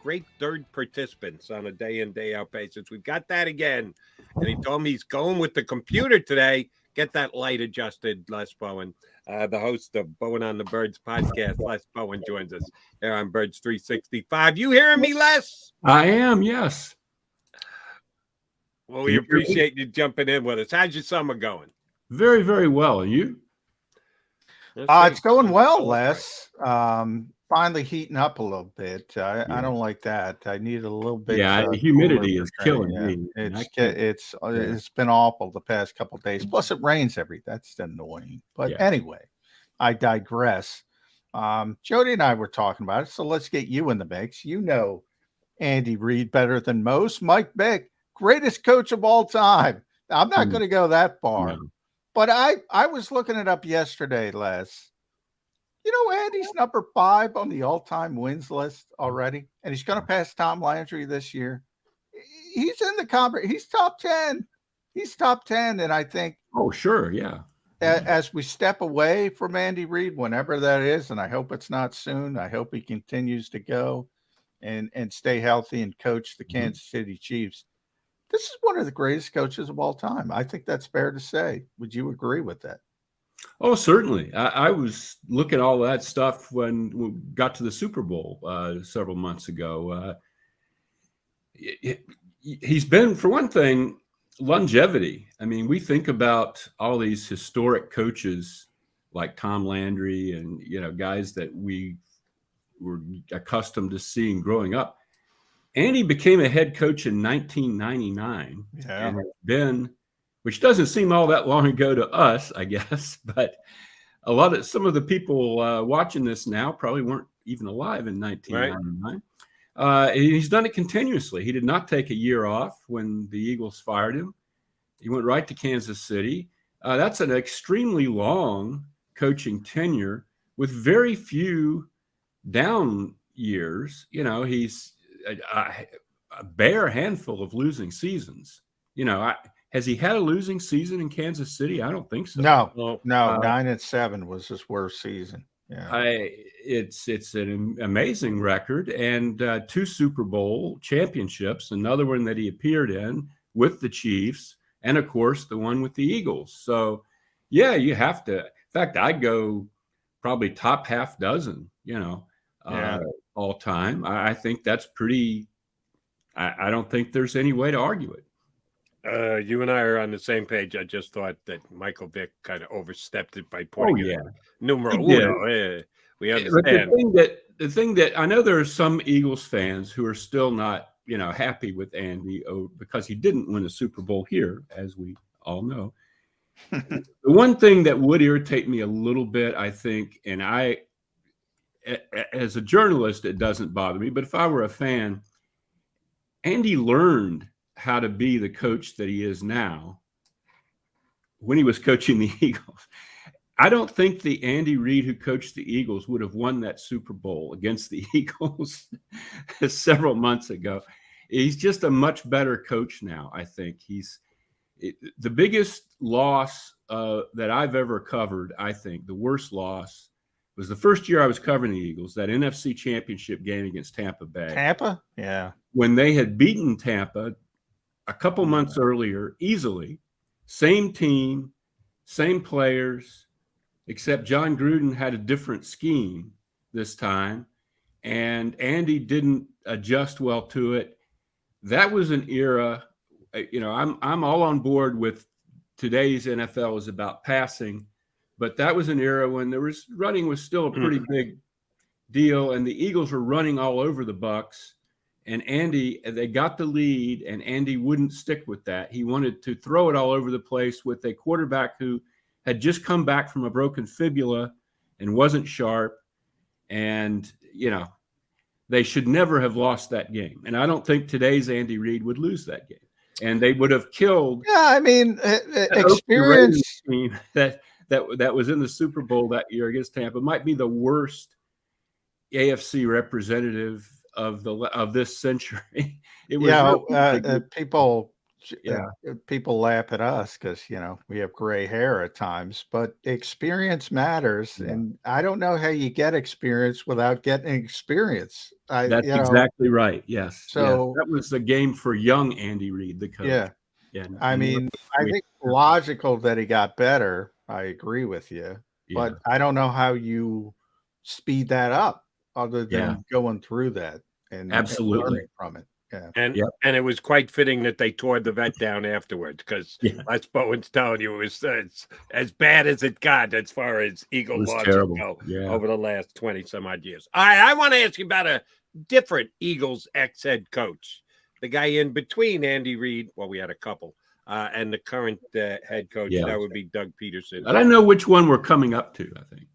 great third participants on a day in, day out basis. We've got that again. And he told me he's going with the computer today. Get that light adjusted, Les Bowen. The host of Bowen on the Birds podcast, Les Bowen, joins us here on Birds 365. You hearing me, Les? I am, yes. Well, we appreciate you jumping in with us. How's your summer going? Very, very well. And you? It's going well, Les. Finally heating up a little bit. I don't like that. I need a little bit. Yeah, the humidity is killing me. It's been awful the past couple of days. Plus, it rains that's annoying. But anyway, I digress. Jody and I were talking about it, so let's get you in the mix. You know Andy Reid better than most. Mike Vick, greatest coach of all time. I'm not going to go that far, but I was looking it up yesterday, Les. You know, Andy's number 5 on the all-time wins list already, and he's going to pass Tom Landry this year. He's in the conference. He's top 10. He's top 10, and I think. Oh, sure, yeah. As we step away from Andy Reid, whenever that is, and I hope it's not soon. I hope he continues to go and stay healthy and coach the Kansas City Chiefs. This is one of the greatest coaches of all time. I think that's fair to say. Would you agree with that? Oh, certainly. I was looking at all that stuff when we got to the Super Bowl several months ago. he's been, for one thing, longevity. I mean, we think about all these historic coaches like Tom Landry and, guys that we were accustomed to seeing growing up. Andy became a head coach in 1999 and has been, which doesn't seem all that long ago to us, I guess, but some of the people watching this now probably weren't even alive in 1999. Right. He's done it continuously. He did not take a year off when the Eagles fired him. He went right to Kansas City. That's an extremely long coaching tenure with very few down years. He's a bare handful of losing seasons. Has he had a losing season in Kansas City? I don't think so. No. 9-7 was his worst season. Yeah, it's an amazing record, and 2 Super Bowl championships, another one that he appeared in with the Chiefs, and of course the one with the Eagles. So, yeah, you have to. In fact, I'd go probably top half dozen. All time. I think that's pretty. I don't think there's any way to argue it. You and I are on the same page. I just thought that Michael Vick kind of overstepped it by putting it numero uno. We understand. But the thing that I know there are some Eagles fans who are still not, happy with Andy because he didn't win a Super Bowl here, as we all know. The one thing that would irritate me a little bit, I think, and as a journalist, it doesn't bother me, but if I were a fan, Andy learned how to be the coach that he is now when he was coaching the Eagles. I don't think the Andy Reid who coached the Eagles would have won that Super Bowl against the Eagles several months ago. He's just a much better coach now, I think. The biggest loss that I've ever covered, I think, the worst loss, was the first year I was covering the Eagles, that NFC Championship game against Tampa Bay. Tampa? Yeah. When they had beaten Tampa a couple months earlier, easily, same team, same players, except John Gruden had a different scheme this time, and Andy didn't adjust well to it. That was an era, I'm all on board with today's NFL is about passing, but that was an era when running was still a pretty big deal, and the Eagles were running all over the Bucs. And they got the lead, and Andy wouldn't stick with that. He wanted to throw it all over the place with a quarterback who had just come back from a broken fibula and wasn't sharp. And, they should never have lost that game. And I don't think today's Andy Reid would lose that game. And they would have killed. Yeah, I mean, experience team that was in the Super Bowl that year against Tampa might be the worst AFC representative of this century. It was people laugh at us because we have gray hair at times, but experience matters, and I don't know how you get experience without getting experience. That's exactly right. Yes. So that was the game for young Andy Reid, the coach. Yeah. I mean, I think logical that he got better. I agree with you, but I don't know how you speed that up other than going through that and absolutely learning from it. Yeah. And it was quite fitting that they tore the vet down afterwards, because as Bowen's telling you, it was as bad as it got as far as Eagle losses go over the last 20 some odd years. All right, I want to ask you about a different Eagles ex-head coach, the guy in between Andy Reid. Well, we had a couple, and the current head coach. That would be Doug Peterson. I don't know which one we're coming up to, I think.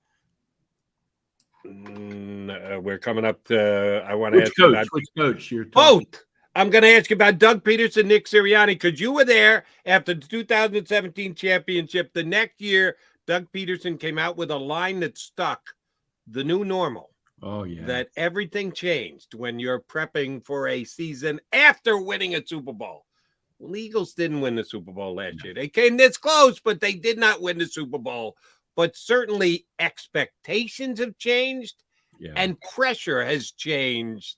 We're coming up to. I want to ask you about which coach you're talking. Both. I'm going to ask you about Doug Peterson, Nick Sirianni, because you were there after the 2017 championship. The next year, Doug Peterson came out with a line that stuck: the new normal. Oh yeah. That everything changed when you're prepping for a season after winning a Super Bowl. Well, the Eagles didn't win the Super Bowl last year. They came this close, but they did not win the Super Bowl. But certainly expectations have changed and pressure has changed.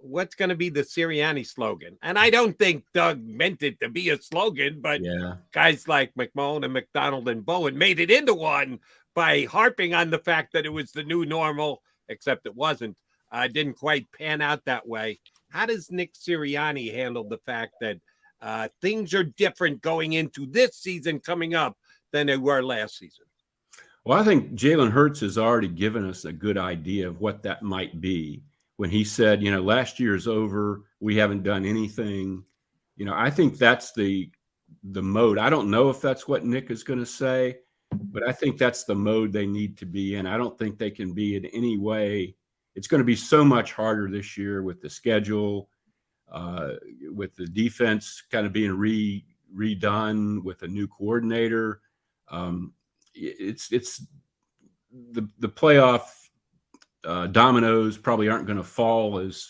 What's going to be the Sirianni slogan? And I don't think Doug meant it to be a slogan, but guys like McMullen and McDonald and Bowen made it into one by harping on the fact that it was the new normal, except it wasn't. Didn't quite pan out that way. How does Nick Sirianni handle the fact that things are different going into this season coming up than they were last season? Well, I think Jalen Hurts has already given us a good idea of what that might be when he said, last year is over. We haven't done anything. I think that's the mode. I don't know if that's what Nick is going to say, but I think that's the mode they need to be in. I don't think they can be in any way. It's going to be so much harder this year with the schedule, with the defense kind of being redone with a new coordinator. It's the playoff dominoes probably aren't going to fall as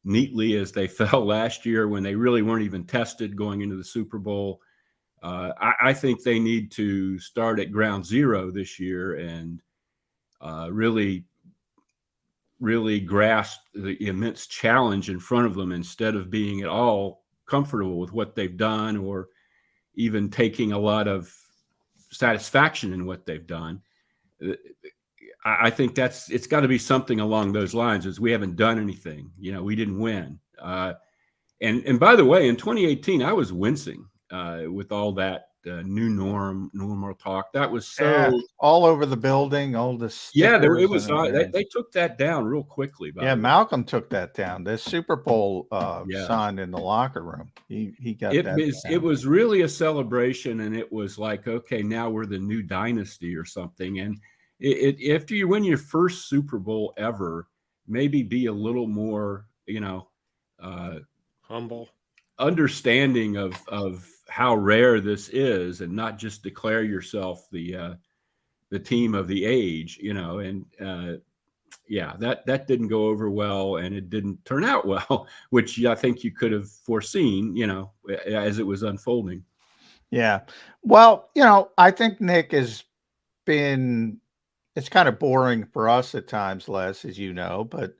neatly as they fell last year when they really weren't even tested going into the Super Bowl. I think they need to start at ground zero this year and really grasp the immense challenge in front of them instead of being at all comfortable with what they've done or even taking a lot of satisfaction in what they've done. I think it's got to be something along those lines, as we haven't done anything. We didn't win. And by the way, in 2018, I was wincing with all that new normal talk. That was so all over the building, all the it was. They took that down real quickly. Malcolm took that down. The Super Bowl sign in the locker room. He got that. It was really a celebration, and it was like, okay, now we're the new dynasty or something. And after you win your first Super Bowl ever, maybe be a little more, humble, understanding of how rare this is, and not just declare yourself the team of the age, and that didn't go over well, and it didn't turn out well, which I think you could have foreseen, as it was unfolding. Yeah. Well, I think Nick has been, it's kind of boring for us at times, Les, as you know, but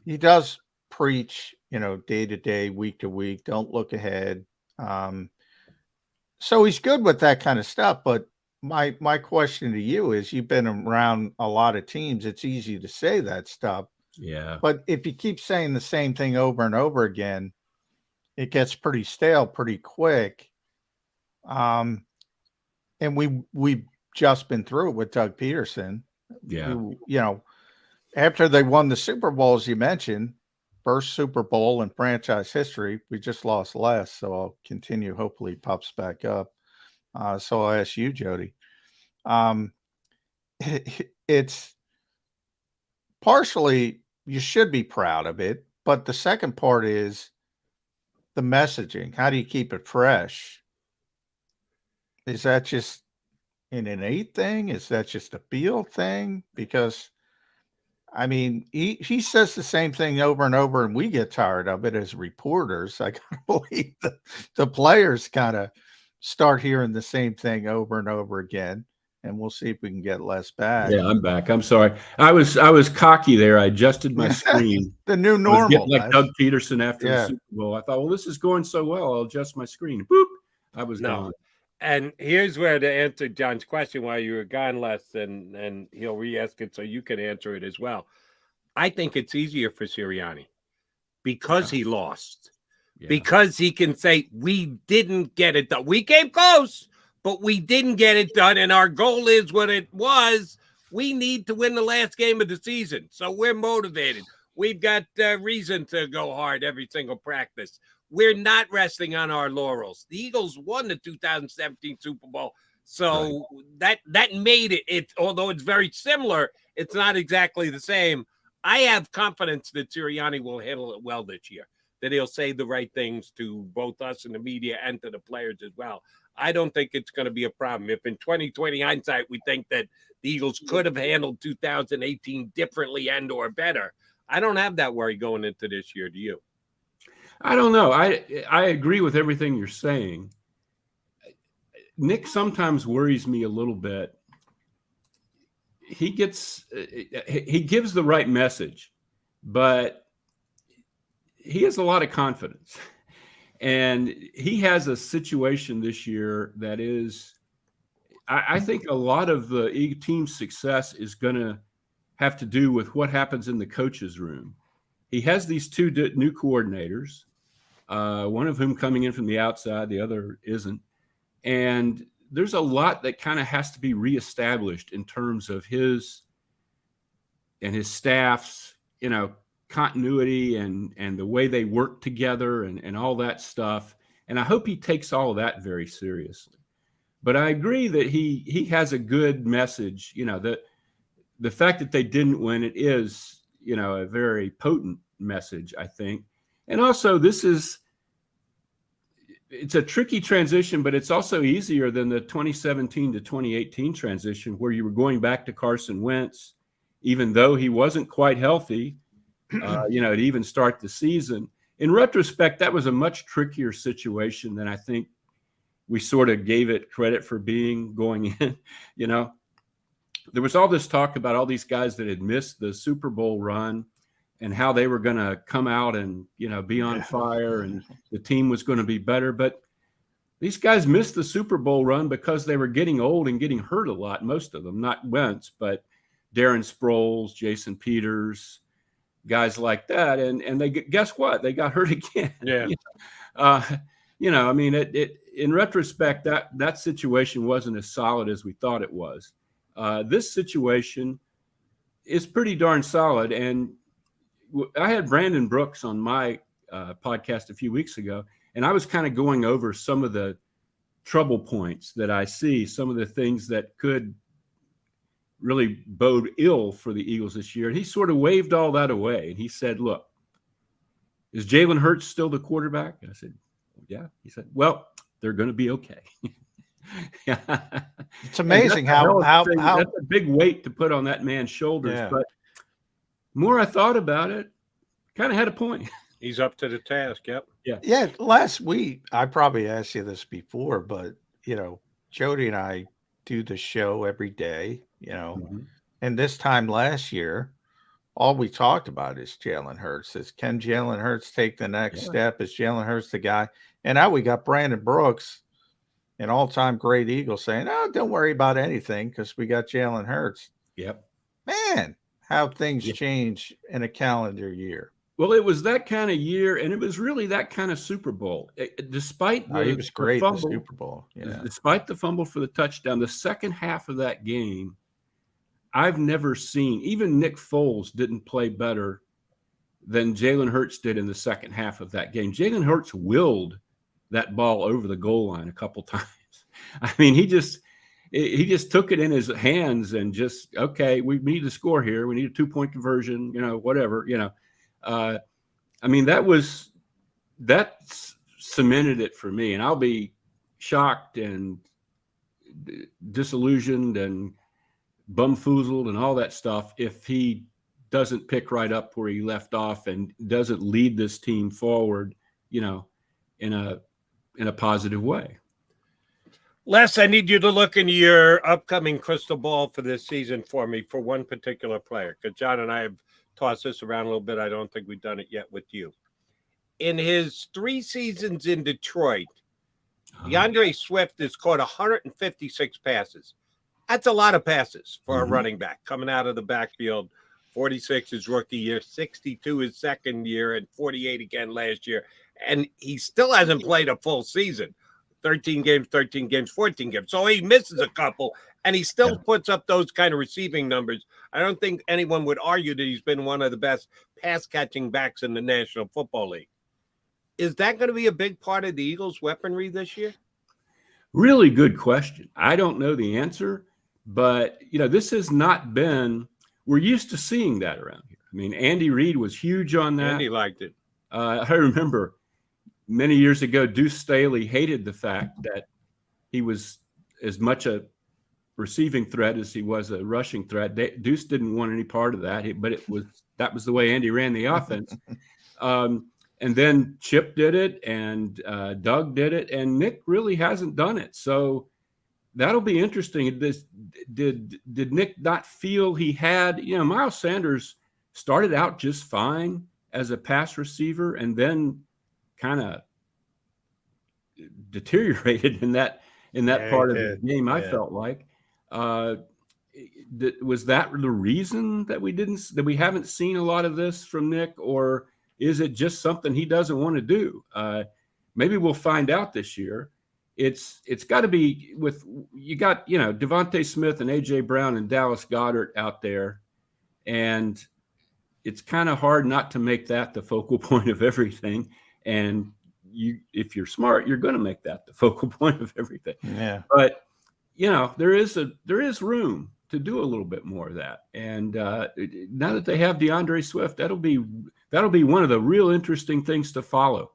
he does preach, day to day, week to week, don't look ahead. So he's good with that kind of stuff. But my question to you is, you've been around a lot of teams. It's easy to say that stuff. Yeah. But if you keep saying the same thing over and over again, it gets pretty stale pretty quick. And we've just been through it with Doug Peterson. Yeah. Who, after they won the Super Bowl, as you mentioned, first Super Bowl in franchise history. We just lost last, so I'll continue. Hopefully he pops back up. So I'll ask you, Jody. It's partially, you should be proud of it, but the second part is the messaging. How do you keep it fresh? Is that just an innate thing? Is that just a field thing? Because he says the same thing over and over, and we get tired of it as reporters. I can't believe the players kind of start hearing the same thing over and over again, and we'll see if we can get less back. Yeah, I'm back. I'm sorry. I was cocky there. I adjusted my screen. The new normal. Like Doug Peterson after the Super Bowl. I thought, well, this is going so well, I'll adjust my screen. Boop. I was gone. And here's where to answer John's question while you were gone, Les, and he'll re-ask it so you can answer it as well. I think it's easier for Sirianni because he lost. Yeah. Because he can say, we didn't get it done. We came close, but we didn't get it done, and our goal is what it was. We need to win the last game of the season, so we're motivated. We've got reason to go hard every single practice. We're not resting on our laurels. The Eagles won the 2017 Super Bowl, so that made it. Although it's very similar, it's not exactly the same. I have confidence that Sirianni will handle it well this year, that he'll say the right things to both us and the media and to the players as well. I don't think it's going to be a problem. If in 2020 hindsight we think that the Eagles could have handled 2018 differently and or better, I don't have that worry going into this year. Do you? I don't know. I agree with everything you're saying. Nick sometimes worries me a little bit. He gives the right message, but he has a lot of confidence. And he has a situation this year that is, I think a lot of the team's success is going to have to do with what happens in the coach's room. he has these two new coordinators, one of whom coming in from the outside, the other isn't. And there's a lot that kind of has to be reestablished in terms of his and his staff's, continuity and the way they work together and all that stuff. And I hope he takes all of that very seriously. But I agree that he has a good message. The fact that they didn't win it is, a very potent message, I think. And also it's a tricky transition, but it's also easier than the 2017 to 2018 transition where you were going back to Carson Wentz, even though he wasn't quite healthy, to even start the season. In retrospect, that was a much trickier situation than I think we sort of gave it credit for being going in. There was all this talk about all these guys that had missed the Super Bowl run and how they were going to come out and, be on fire and the team was going to be better. But these guys missed the Super Bowl run because they were getting old and getting hurt a lot, most of them, not Wentz, but Darren Sproles, Jason Peters, guys like that. And they guess what? They got hurt again. Yeah. In retrospect, that situation wasn't as solid as we thought it was. This situation is pretty darn solid. And I had Brandon Brooks on my podcast a few weeks ago, and I was kind of going over some of the trouble points that I see, some of the things that could really bode ill for the Eagles this year. And he sort of waved all that away. And he said, look, is Jalen Hurts still the quarterback? And I said, yeah. He said, well, they're going to be okay. It's amazing how that's a big weight to put on that man's shoulders. Yeah. But more I thought about it, kind of had a point. He's up to the task. Yep. Yeah. Yeah. Last week, I probably asked you this before, but Jody and I do the show every day, and this time last year, all we talked about is Jalen Hurts. Can Jalen Hurts take the next step? Is Jalen Hurts the guy? And now we got Brandon Brooks, an all-time great Eagle, saying, "Oh, don't worry about anything because we got Jalen Hurts." Yep. Man, how things change in a calendar year. Well, it was that kind of year, and it was really that kind of Super Bowl. Despite he was great fumble, the Super Bowl. Yeah. Despite the fumble for the touchdown, the second half of that game, I've never seen, even Nick Foles didn't play better than Jalen Hurts did in the second half of that game. Jalen Hurts willed that ball over the goal line a couple times. I mean, he just took it in his hands and just, okay, we need to score here. We need a 2-point conversion, whatever, that cemented it for me. And I'll be shocked and disillusioned and bumfoozled and all that stuff if he doesn't pick right up where he left off and doesn't lead this team forward, in a positive way. Les, I need you to look into your upcoming crystal ball for this season for me for one particular player, because John and I have tossed this around a little bit. I don't think we've done it yet with you. In his 3 seasons in Detroit, DeAndre Swift has caught 156 passes. That's a lot of passes for a running back coming out of the backfield. 46 his rookie year, 62 his second year, and 48 again last year. And he still hasn't played a full season. 13 games, 13 games, 14 games. So he misses a couple, and he still puts up those kind of receiving numbers. I don't think anyone would argue that he's been one of the best pass-catching backs in the National Football League. Is that going to be a big part of the Eagles' weaponry this year? Really good question. I don't know the answer, but, this has not been – we're used to seeing that around here. I mean, Andy Reid was huge on that. Andy liked it. I remember many years ago, Deuce Staley hated the fact that he was as much a receiving threat as he was a rushing threat. Deuce didn't want any part of that, but that was the way Andy ran the offense. And then Chip did it, and Doug did it, and Nick really hasn't done it. So that'll be interesting. Did Nick not feel he had? Miles Sanders started out just fine as a pass receiver, and then kind of deteriorated in that part of the game. I felt like was that the reason that we haven't seen a lot of this from Nick, or is it just something he doesn't want to do? Maybe we'll find out this year. It's got to be you got Devontae Smith and AJ Brown and Dallas Goedert out there, and it's kind of hard not to make that the focal point of everything. And if you're smart, you're going to make that the focal point of everything. Yeah. But there is room to do a little bit more of that. And now that they have DeAndre Swift, that'll be one of the real interesting things to follow.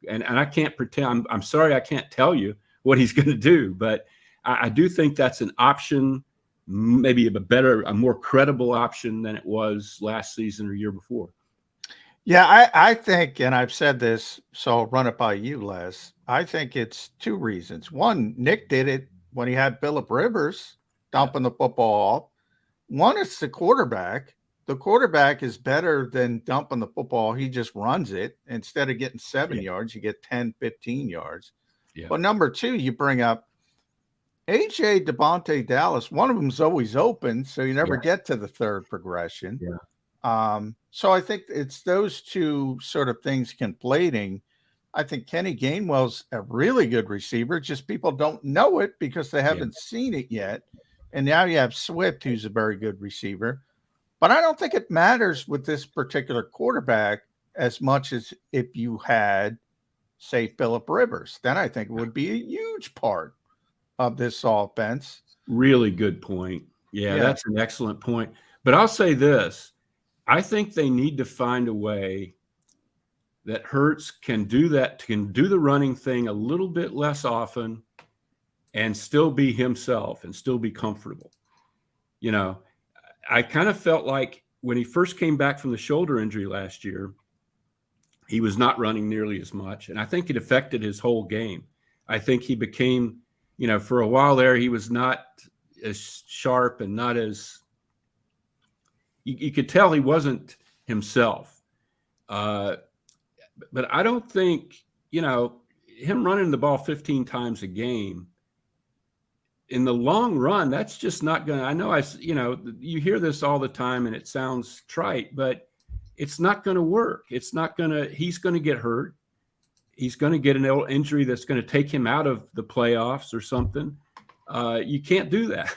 And I can't pretend. I'm sorry, I can't tell you what he's going to do, but I do think that's an option, maybe a more credible option than it was last season or year before. Yeah, I think, and I've said this, so I'll run it by you, Les. I think it's two reasons. One, Nick did it when he had Phillip Rivers dumping the football off. One, it's the quarterback. The quarterback is better than dumping the football. He just runs it. Instead of getting 7 yards, you get 10, 15 yards. Yeah. But number two, you bring up AJ, Devontae, Dallas. One of them's always open, so you never get to the third progression. Yeah. So I think it's those two sort of things conflating. I think Kenny Gainwell's a really good receiver. Just people don't know it because they haven't seen it yet. And now you have Swift, who's a very good receiver. But I don't think it matters with this particular quarterback as much as if you had, say, Phillip Rivers. Then I think it would be a huge part of this offense. Really good point. Yeah, that's an excellent point. But I'll say this. I think they need to find a way that Hurts can do the running thing a little bit less often and still be himself and still be comfortable. I kind of felt like when he first came back from the shoulder injury last year, he was not running nearly as much. And I think it affected his whole game. I think he became, for a while there, he was not as sharp and not as, you could tell he wasn't himself. But I don't think, him running the ball 15 times a game, in the long run, that's just not going to, I know you hear this all the time and it sounds trite, but it's not going to work. He's going to get hurt. He's going to get an injury that's going to take him out of the playoffs or something. You can't do that.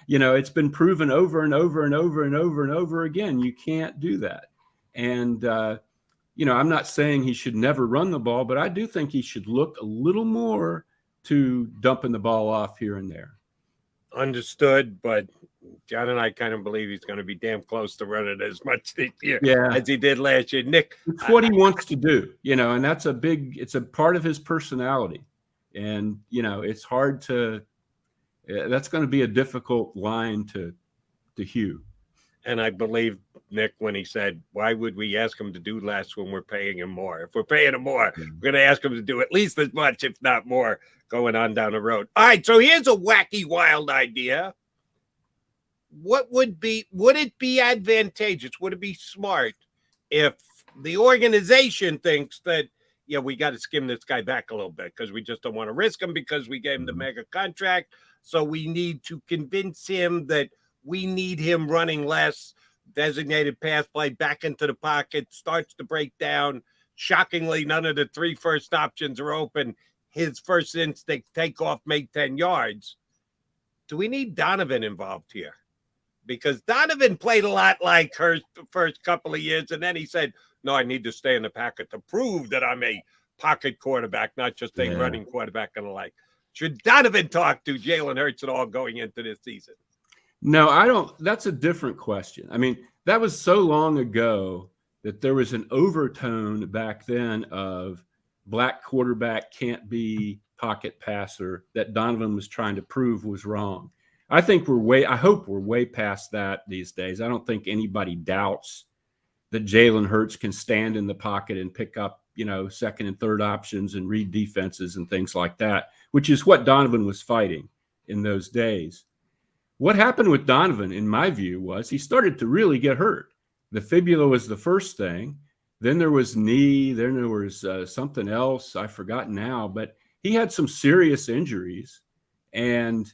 It's been proven over and over and over and over and over again. You can't do that. And, I'm not saying he should never run the ball, but I do think he should look a little more to dumping the ball off here and there. Understood, but John and I kind of believe he's going to be damn close to running as much this year as he did last year. Nick, it's what he wants to do, and that's it's a part of his personality. And, it's hard that's going to be a difficult line to hew. And I believe Nick when he said, why would we ask him to do less when we're paying him more? If we're paying him more, we're going to ask him to do at least as much, if not more, going on down the road. All right, so here's a wacky, wild idea. Would it be advantageous? Would it be smart if the organization thinks that, we got to skim this guy back a little bit because we just don't want to risk him because we gave him the mega contract. So we need to convince him that we need him running less, designated pass play, back into the pocket, starts to break down. Shockingly, none of the three first options are open. His first instinct, take off, make 10 yards. Do we need Donovan involved here? Because Donovan played a lot like Hurst the first couple of years, and then he said, no, I need to stay in the pocket to prove that I'm a pocket quarterback, not just a running quarterback and the like. Should Donovan talk to Jalen Hurts at all going into this season? No, I don't. That's a different question. I mean, that was so long ago that there was an overtone back then of black quarterback can't be pocket passer that Donovan was trying to prove was wrong. I hope we're way past that these days. I don't think anybody doubts that Jalen Hurts can stand in the pocket and pick up, second and third options and read defenses and things like that, which is what Donovan was fighting in those days. What happened with Donovan, in my view, was he started to really get hurt. The fibula was the first thing. Then there was knee. Then there was something else. I forgot now. But he had some serious injuries. And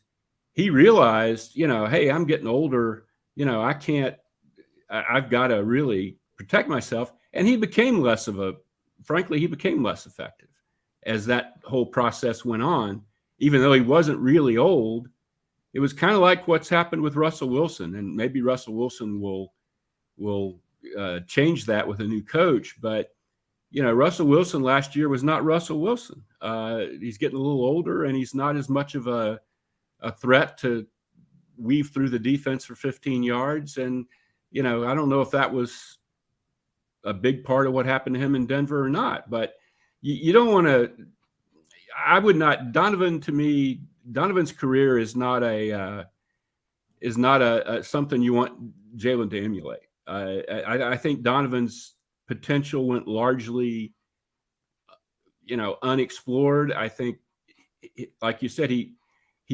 he realized, hey, I'm getting older. I've got to really protect myself. And he became frankly, he became less effective as that whole process went on, even though he wasn't really old. It was kind of like what's happened with Russell Wilson, and maybe Russell Wilson will change that with a new coach. But, Russell Wilson last year was not Russell Wilson. He's getting a little older, and he's not as much of a threat to weave through the defense for 15 yards. And, I don't know if that was a big part of what happened to him in Denver or not, but you don't want to, I would not, Donovan's career is not something you want Jalen to emulate. I think Donovan's potential went largely, unexplored. I think, like you said, he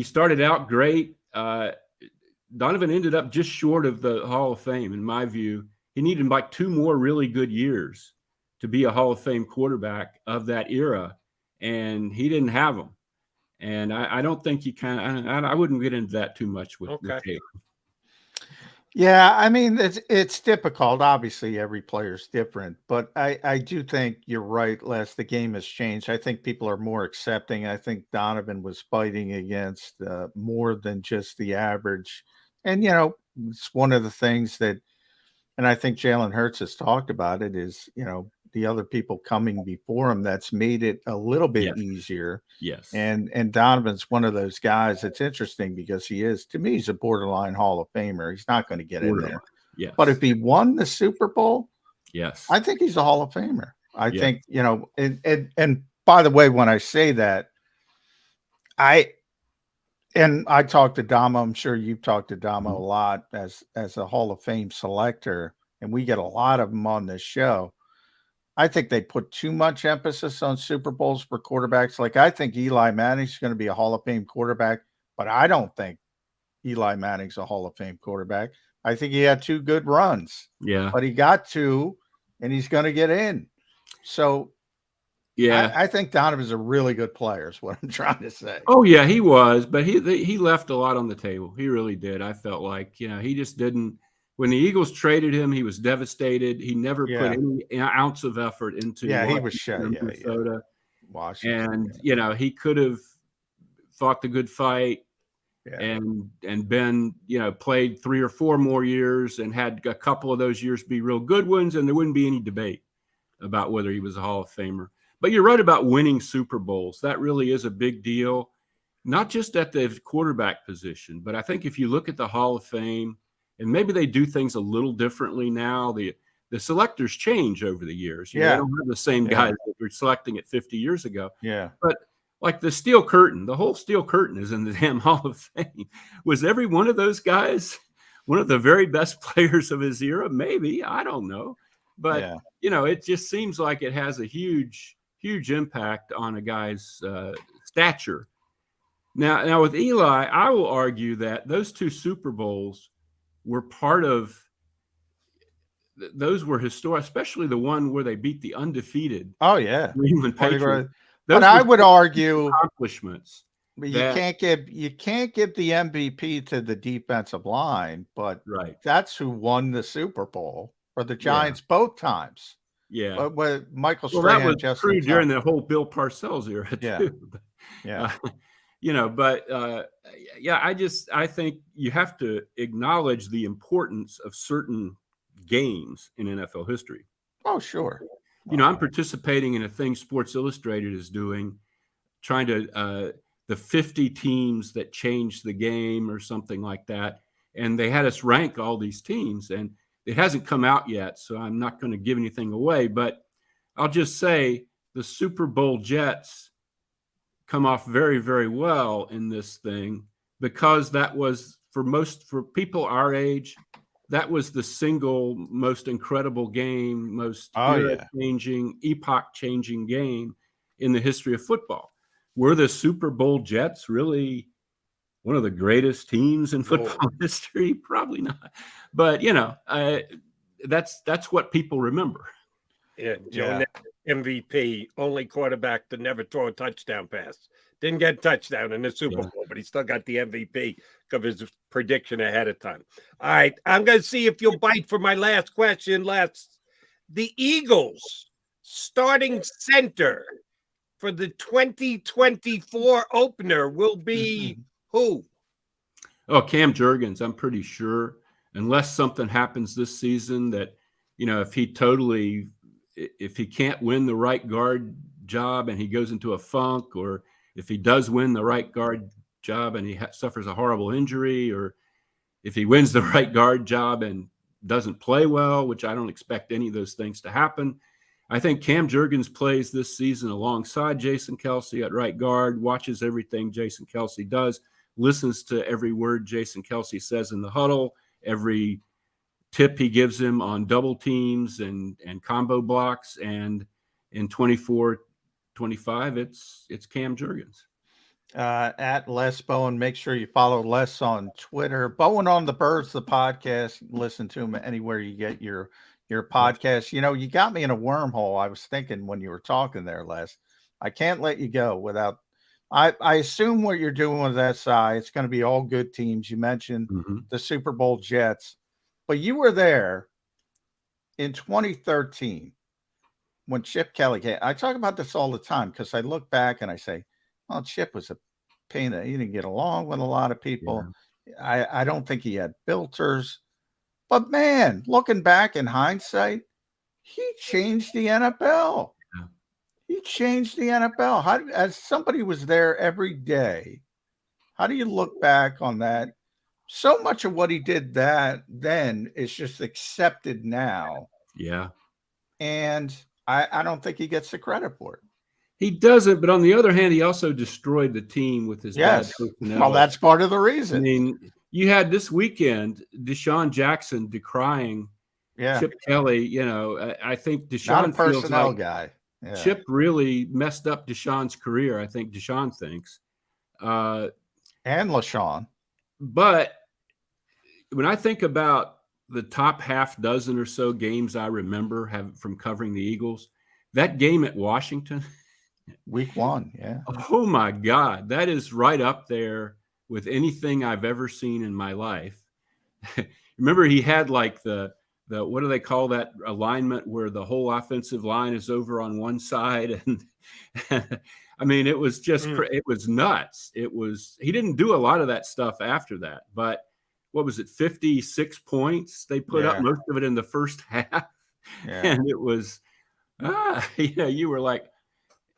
started out great. Donovan ended up just short of the Hall of Fame, in my view. He needed like 2 more really good years to be a Hall of Fame quarterback of that era, and he didn't have them. And I don't think you can. I wouldn't get into that too much with Taylor. Yeah, I mean, it's difficult. Obviously, every player's different, but I do think you're right, Les. The game has changed. I think people are more accepting. I think Donovan was fighting against more than just the average. And, it's one of the things that, and I think Jalen Hurts has talked about it, is, the other people coming before him, that's made it a little bit easier. Yes. And Donovan's one of those guys. It's interesting because to me, he's a borderline Hall of Famer. He's not going to get in there. Yes. But if he won the Super Bowl, yes, I think he's a Hall of Famer. I think, and by the way, when I say that, I talked to Damo. I'm sure you've talked to Damo a lot as a Hall of Fame selector, and we get a lot of them on this show. I think they put too much emphasis on Super Bowls for quarterbacks. Like, I think Eli Manning's going to be a Hall of Fame quarterback, but I don't think Eli Manning's a Hall of Fame quarterback. I think he had 2 good runs. Yeah. But he got 2, and he's going to get in. So, yeah, I think Donovan's a really good player is what I'm trying to say. Oh, yeah, he was. But he left a lot on the table. He really did. I felt like, he just didn't. When the Eagles traded him, he was devastated. He never put any ounce of effort into he was shy. Minnesota. Washington. And, he could have fought the good fight and been, played 3 or 4 more years and had a couple of those years be real good ones, and there wouldn't be any debate about whether he was a Hall of Famer. But you're right about winning Super Bowls. That really is a big deal, not just at the quarterback position, but I think if you look at the Hall of Fame, and maybe they do things a little differently now. The selectors change over the years. They don't have the same guys that were selecting it 50 years ago. Yeah. But like the Steel Curtain, the whole Steel Curtain is in the damn Hall of Fame. Was every one of those guys one of the very best players of his era? Maybe. I don't know. But, it just seems like it has a huge, huge impact on a guy's stature. Now with Eli, I will argue that those 2 Super Bowls were part of those were historic, especially the one where they beat the undefeated. New Patriots. But I would argue accomplishments. But you can't give the MVP to the defensive line, but that's who won the Super Bowl for the Giants both times. Yeah, but with Michael Strahan, that was true during the whole Bill Parcells era too. I think you have to acknowledge the importance of certain games in NFL history. Oh, sure. I'm participating in a thing Sports Illustrated is doing, trying to the 50 teams that changed the game or something like that. And they had us rank all these teams, and it hasn't come out yet, so I'm not going to give anything away. But I'll just say the Super Bowl Jets come off very, very well in this thing, because that was, for people our age, that was the single most incredible game, most era-changing, epoch-changing game in the history of football. Were the Super Bowl Jets really one of the greatest teams in football history? Probably not. But, that's what people remember. MVP, only quarterback to never throw a touchdown pass. Didn't get a touchdown in the Super Bowl, but he still got the MVP of his prediction ahead of time. All right, I'm going to see if you'll bite for my last question. The Eagles starting center for the 2024 opener will be who? Oh, Cam Jurgens, I'm pretty sure. Unless something happens this season that, if he can't win the right guard job and he goes into a funk, or if he does win the right guard job and he suffers a horrible injury, or if he wins the right guard job and doesn't play well, which I don't expect any of those things to happen. I think Cam Jurgens plays this season alongside Jason Kelce at right guard, watches everything Jason Kelce does, listens to every word Jason Kelce says in the huddle, every tip he gives him on double teams and combo blocks. And in 24-25, it's Cam Jurgens. At Les Bowen, make sure you follow Les on Twitter. Bowen on the Birds, the podcast. Listen to him anywhere you get your podcast. You got me in a wormhole. I was thinking when you were talking there, Les, I can't let you go without. I assume what you're doing with SI, it's going to be all good teams. You mentioned the Super Bowl Jets, but you were there in 2013 when Chip Kelly came. I talk about this all the time because I look back and I say, well, Chip was a pain. He didn't get along with a lot of people. Yeah. I don't think he had filters. But, man, looking back in hindsight, he changed the NFL. Yeah. He changed the NFL. As somebody was there every day, how do you look back on that? So much of what he did then is just accepted now. Yeah. And I don't think he gets the credit for it. He doesn't, but on the other hand, he also destroyed the team with his bad personnel. Well, that's part of the reason. I mean, you had this weekend Deshaun Jackson decrying Chip Kelly. I think Deshaun not a personnel feels like guy. Yeah. Chip really messed up Deshaun's career. I think Deshaun thinks, and LaShawn. But when I think about the top half dozen or so games I remember from covering the Eagles, that game at Washington. Week 1, yeah. Oh my God, that is right up there with anything I've ever seen in my life. Remember, he had like the what do they call that alignment where the whole offensive line is over on one side, and I mean, it was just it was nuts. He didn't do a lot of that stuff after that, but what was it? 56 points they put up, most of it in the first half, and it was you were like.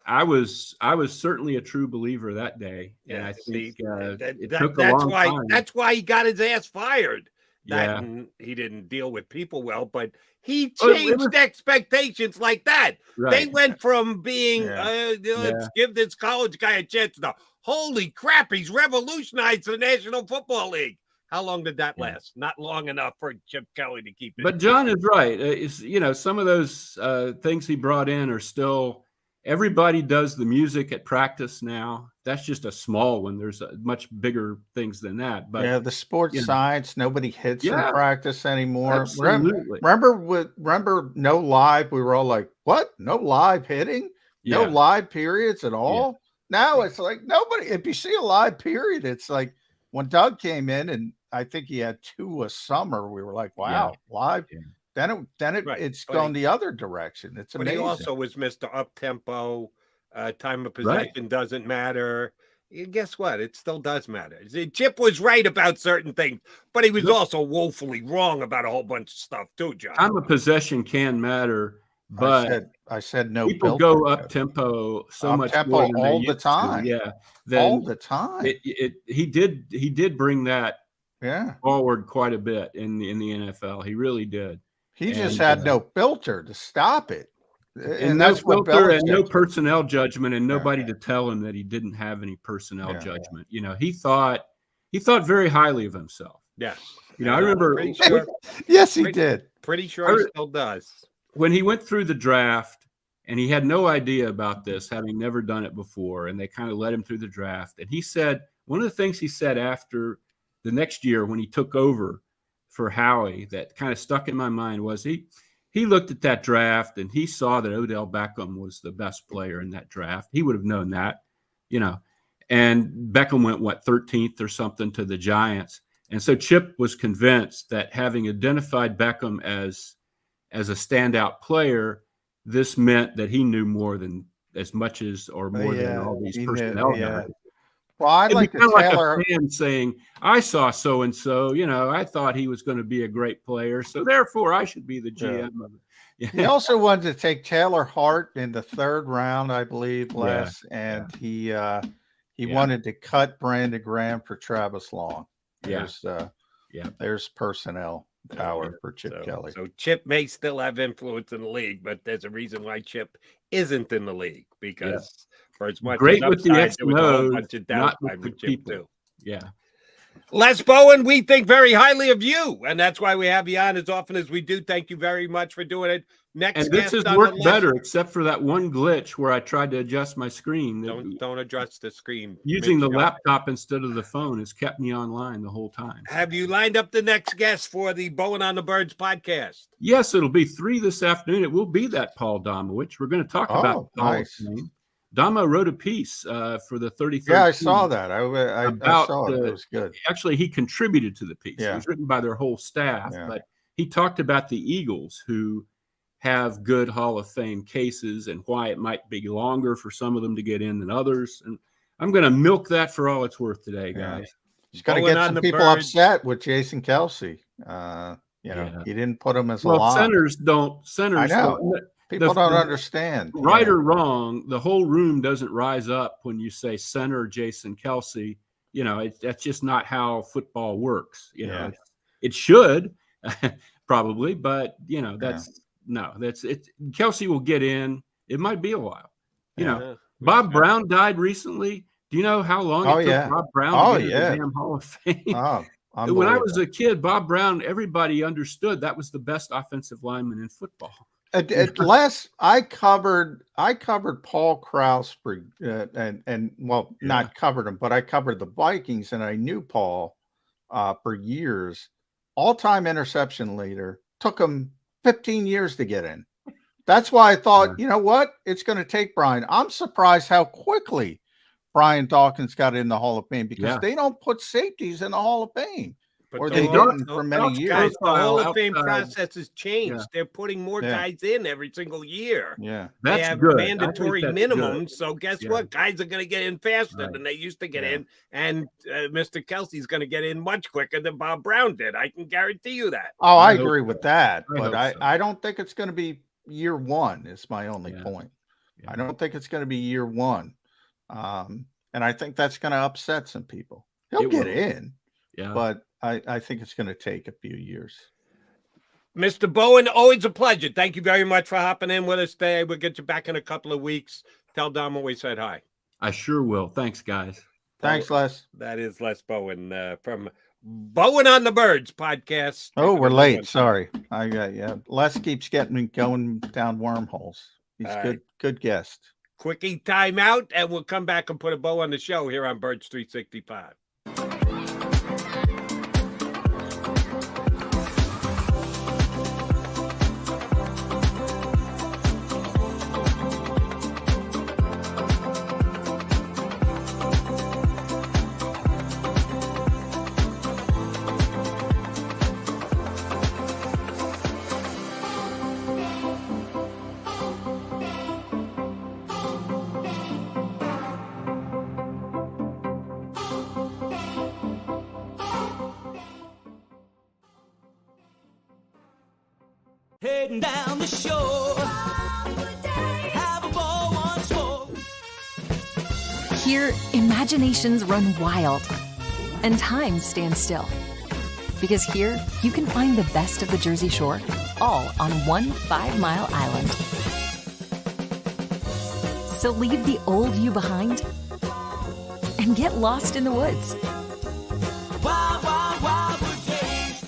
I was certainly a true believer that day, and I think it took a long time. That's why he got his ass fired. He didn't deal with people well, but he changed expectations like that. Right. They went from being let's give this college guy a chance to holy crap, he's revolutionized the National Football League. How long did that last? Not long enough for Chip Kelly to keep it. But John is right. Some of those things he brought in are still. Everybody does the music at practice now. That's just a small one. There's much bigger things than that. But the sports science, nobody hits in practice anymore. Absolutely. Remember no live? We were all like, what? No live hitting? No live periods at all? Now it's like nobody. If you see a live period, it's like when Doug came in, and I think he had 2 a summer. We were like, wow, live. Yeah. It's gone the other direction. It's amazing. But he also was Mr. Up-tempo. Time of possession doesn't matter. Guess what? It still does matter. Chip was right about certain things, but he was also woefully wrong about a whole bunch of stuff too, John. Time of possession can matter, but I said no. People go up-tempo much more than all the time. All the time. He did bring that forward quite a bit in the NFL. He really did. He just had no filter to stop it. And that's what filter and no personnel judgment, and nobody to tell him that he didn't have any personnel judgment. He thought very highly of himself. Yes. I remember. Yes, he did. Pretty sure he still does. When he went through the draft, and he had no idea about this, having never done it before, and they kind of led him through the draft. And he said, one of the things he said after the next year when he took over for Howie that kind of stuck in my mind was he looked at that draft and he saw that Odell Beckham was the best player in that draft. He would have known that, And Beckham went 13th or something to the Giants. And so Chip was convinced that having identified Beckham as a standout player, this meant that he knew more than all these personnel guys. Well, I'd like to Taylor, like a fan saying, I saw so-and-so, I thought he was going to be a great player, so therefore I should be the GM of it. Yeah. He also wanted to take Taylor Hart in the 3rd round, I believe, Les, and he wanted to cut Brandon Graham for Travis Long. There's personnel power for Chip Kelly. So Chip may still have influence in the league, but there's a reason why Chip isn't in the league, because for as much great as with the X there was a whole bunch of downside with Chip too. Yeah. Les Bowen, we think very highly of you, and that's why we have you on as often as we do. Thank you very much for doing it. Next, and this has worked better, except for that one glitch where I tried to adjust my screen. Don't adjust the screen. Using the laptop instead of the phone has kept me online the whole time. Have you lined up the next guest for the Bowen on the Birds podcast? Yes, it'll be 3 this afternoon. It will be that Paul Domowitch. We're going to talk about nice. Damo wrote a piece for the 33rd. Yeah, I saw that. I saw it. It was good. Actually, he contributed to the piece. Yeah. It was written by their whole staff, but he talked about the Eagles who have good Hall of Fame cases and why it might be longer for some of them to get in than others. And I'm going to milk that for all it's worth today, guys. He's got to get some people upset with Jason Kelsey. He didn't put him as a line. Centers don't. I know. People don't understand. Right or wrong, the whole room doesn't rise up when you say center Jason Kelsey. That's just not how football works. It should probably, but that's it. Kelsey will get in. It might be a while. Bob Brown died recently. Do you know how long it took Bob Brown to get in the damn Hall of Fame? When I was a kid, Bob Brown, everybody understood that was the best offensive lineman in football. Les, I covered Paul Krause for not covered him, but I covered the Vikings, and I knew Paul for years. All-time interception leader. Took him 15 years to get in. That's why I thought, you know what? It's going to take Brian. I'm surprised how quickly Brian Dawkins got in the Hall of Fame, because they don't put safeties in the Hall of Fame. But or they didn't for many years. The Hall of Fame process has changed. Yeah. They're putting more guys in every single year. Yeah, they have mandatory minimums. So guess what? Guys are going to get in faster than they used to get in, and Mr. Kelsey's going to get in much quicker than Bob Brown did. I can guarantee you that. Oh, I agree with that, but I don't think it's going to be year one. Is my only point. I don't think it's going to be year one, and I think that's going to upset some people. He'll get in, but I think it's going to take a few years. Mr. Bowen, always a pleasure. Thank you very much for hopping in with us today. We'll get you back in a couple of weeks. Tell Dom we said hi. I sure will. Thanks, guys. Thanks, Les. That is Les Bowen from Bowen on the Birds podcast. Oh, we're late. Sorry. Les keeps getting me going down wormholes. He's good guest. Quickie timeout, and we'll come back and put a bow on the show here on Birds 365. Heading down the shore, have a ball once more. Here, imaginations run wild and time stands still. Because here, you can find the best of the Jersey Shore, all on one 5-mile island. So leave the old you behind and get lost in the woods. Wild, wild, wild wood days.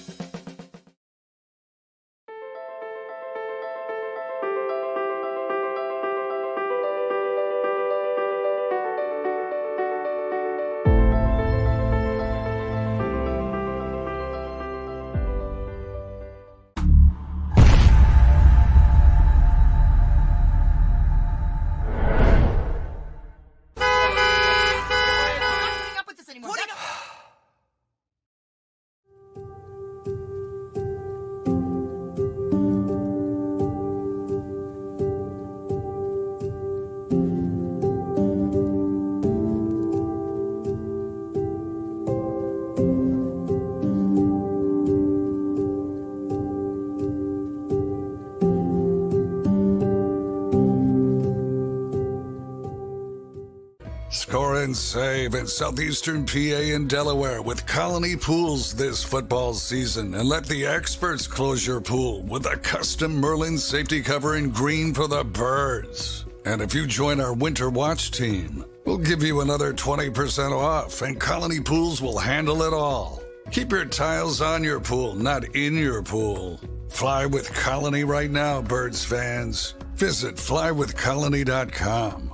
and save in southeastern PA and Delaware with Colony Pools this football season, and let the experts close your pool with a custom Merlin safety cover in green for the birds. And if you join our Winter Watch team, we'll give you another 20% off, and Colony Pools will handle it all. Keep your tiles on your pool, not in your pool. Fly with Colony right now, Birds fans. Visit flywithcolony.com.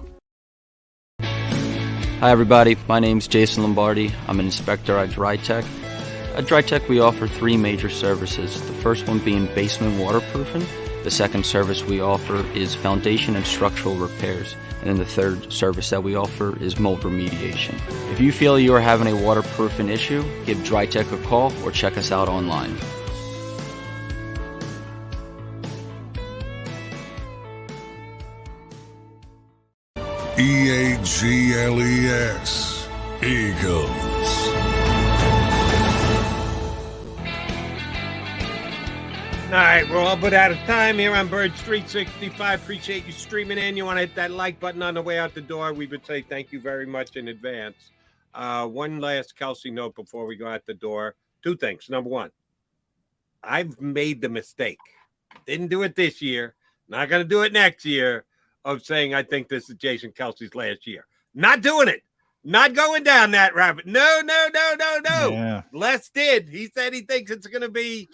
Hi everybody, my name's Jason Lombardi. I'm an inspector at DryTech. At DryTech we offer three major services, the first one being basement waterproofing. The second service we offer is foundation and structural repairs. And then the third service that we offer is mold remediation. If you feel you are having a waterproofing issue, give DryTech a call or check us out online. EAGLES, Eagles. All right, we're all but out of time here on Birds 365. Appreciate you streaming in. You want to hit that like button on the way out the door. We would say thank you very much in advance. One last Kelsey note before we go out the door. Two things. Number one, I've made the mistake. Didn't do it this year. Not going to do it next year. Of saying I think this is Jason Kelsey's last year. Not doing it. Not going down that rabbit. No. Yeah. Les did. He said he thinks it's going to be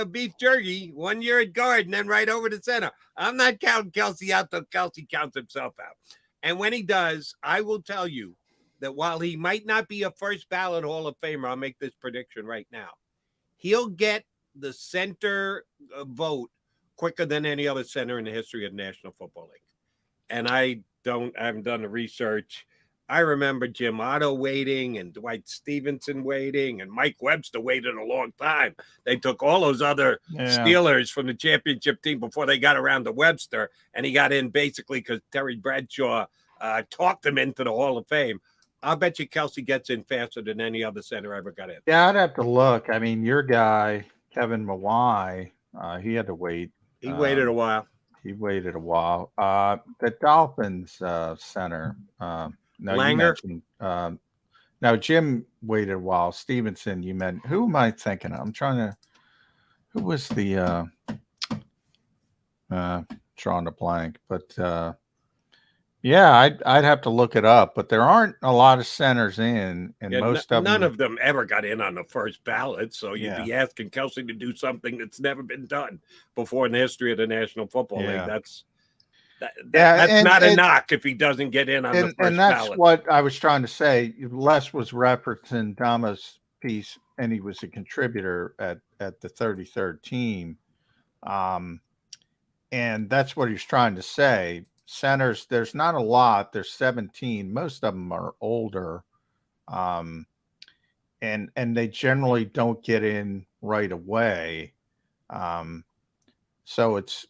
beef jerky 1 year at guard and then right over to center. I'm not counting Kelsey out till Kelsey counts himself out. And when he does, I will tell you that while he might not be a first ballot Hall of Famer, I'll make this prediction right now. He'll get the center vote quicker than any other center in the history of the National Football League. And I haven't done the research. I remember Jim Otto waiting and Dwight Stevenson waiting and Mike Webster waited a long time. They took all those other Steelers from the championship team before they got around to Webster, and he got in basically because Terry Bradshaw talked him into the Hall of Fame. I'll bet you Kelsey gets in faster than any other center ever got in. Yeah, I'd have to look. I mean, your guy, Kevin Mawai, he had to wait. He waited a while. He waited a while. The Dolphins center. Langer. Now Jim waited a while. Stevenson, you meant. Who am I thinking of? I'm trying to. Who was the? Drawing a blank, but yeah, I'd have to look it up. But there aren't a lot of centers in, and most of none of them ever got in on the first ballot. So you'd be asking Kelsey to do something that's never been done before in the history of the National Football League. That's not a knock if he doesn't get in on the first ballot. And that's what I was trying to say. Les was referencing Dama's piece, and he was a contributor at the 33rd team. And that's what he's trying to say. Centers, there's not a lot. There's 17. Most of them are older. And they generally don't get in right away. So it's,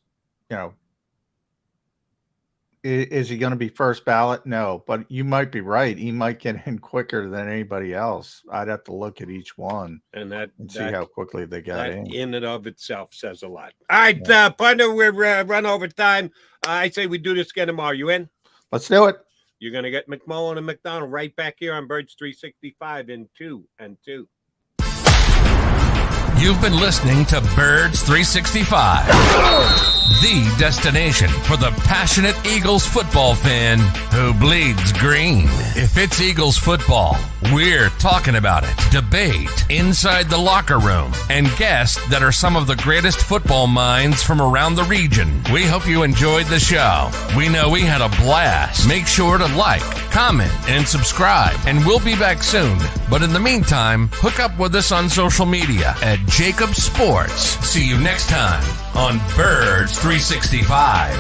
is he going to be first ballot? No, but you might be right. He might get in quicker than anybody else. I'd have to look at each one and see how quickly they got in. In and of itself says a lot. All right, partner, we're run over time. I say we do this again tomorrow. You in? Let's do it. You're going to get McMullen and McDonald right back here on Birds 365 in 2 and 2. You've been listening to Birds 365, the destination for the passionate Eagles football fan who bleeds green. If it's Eagles football, we're talking about it. Debate inside the locker room and guests that are some of the greatest football minds from around the region. We hope you enjoyed the show. We know we had a blast. Make sure to like, comment, and subscribe, and we'll be back soon. But in the meantime, hook up with us on social media at JAKIB Sports. See you next time on Birds 365.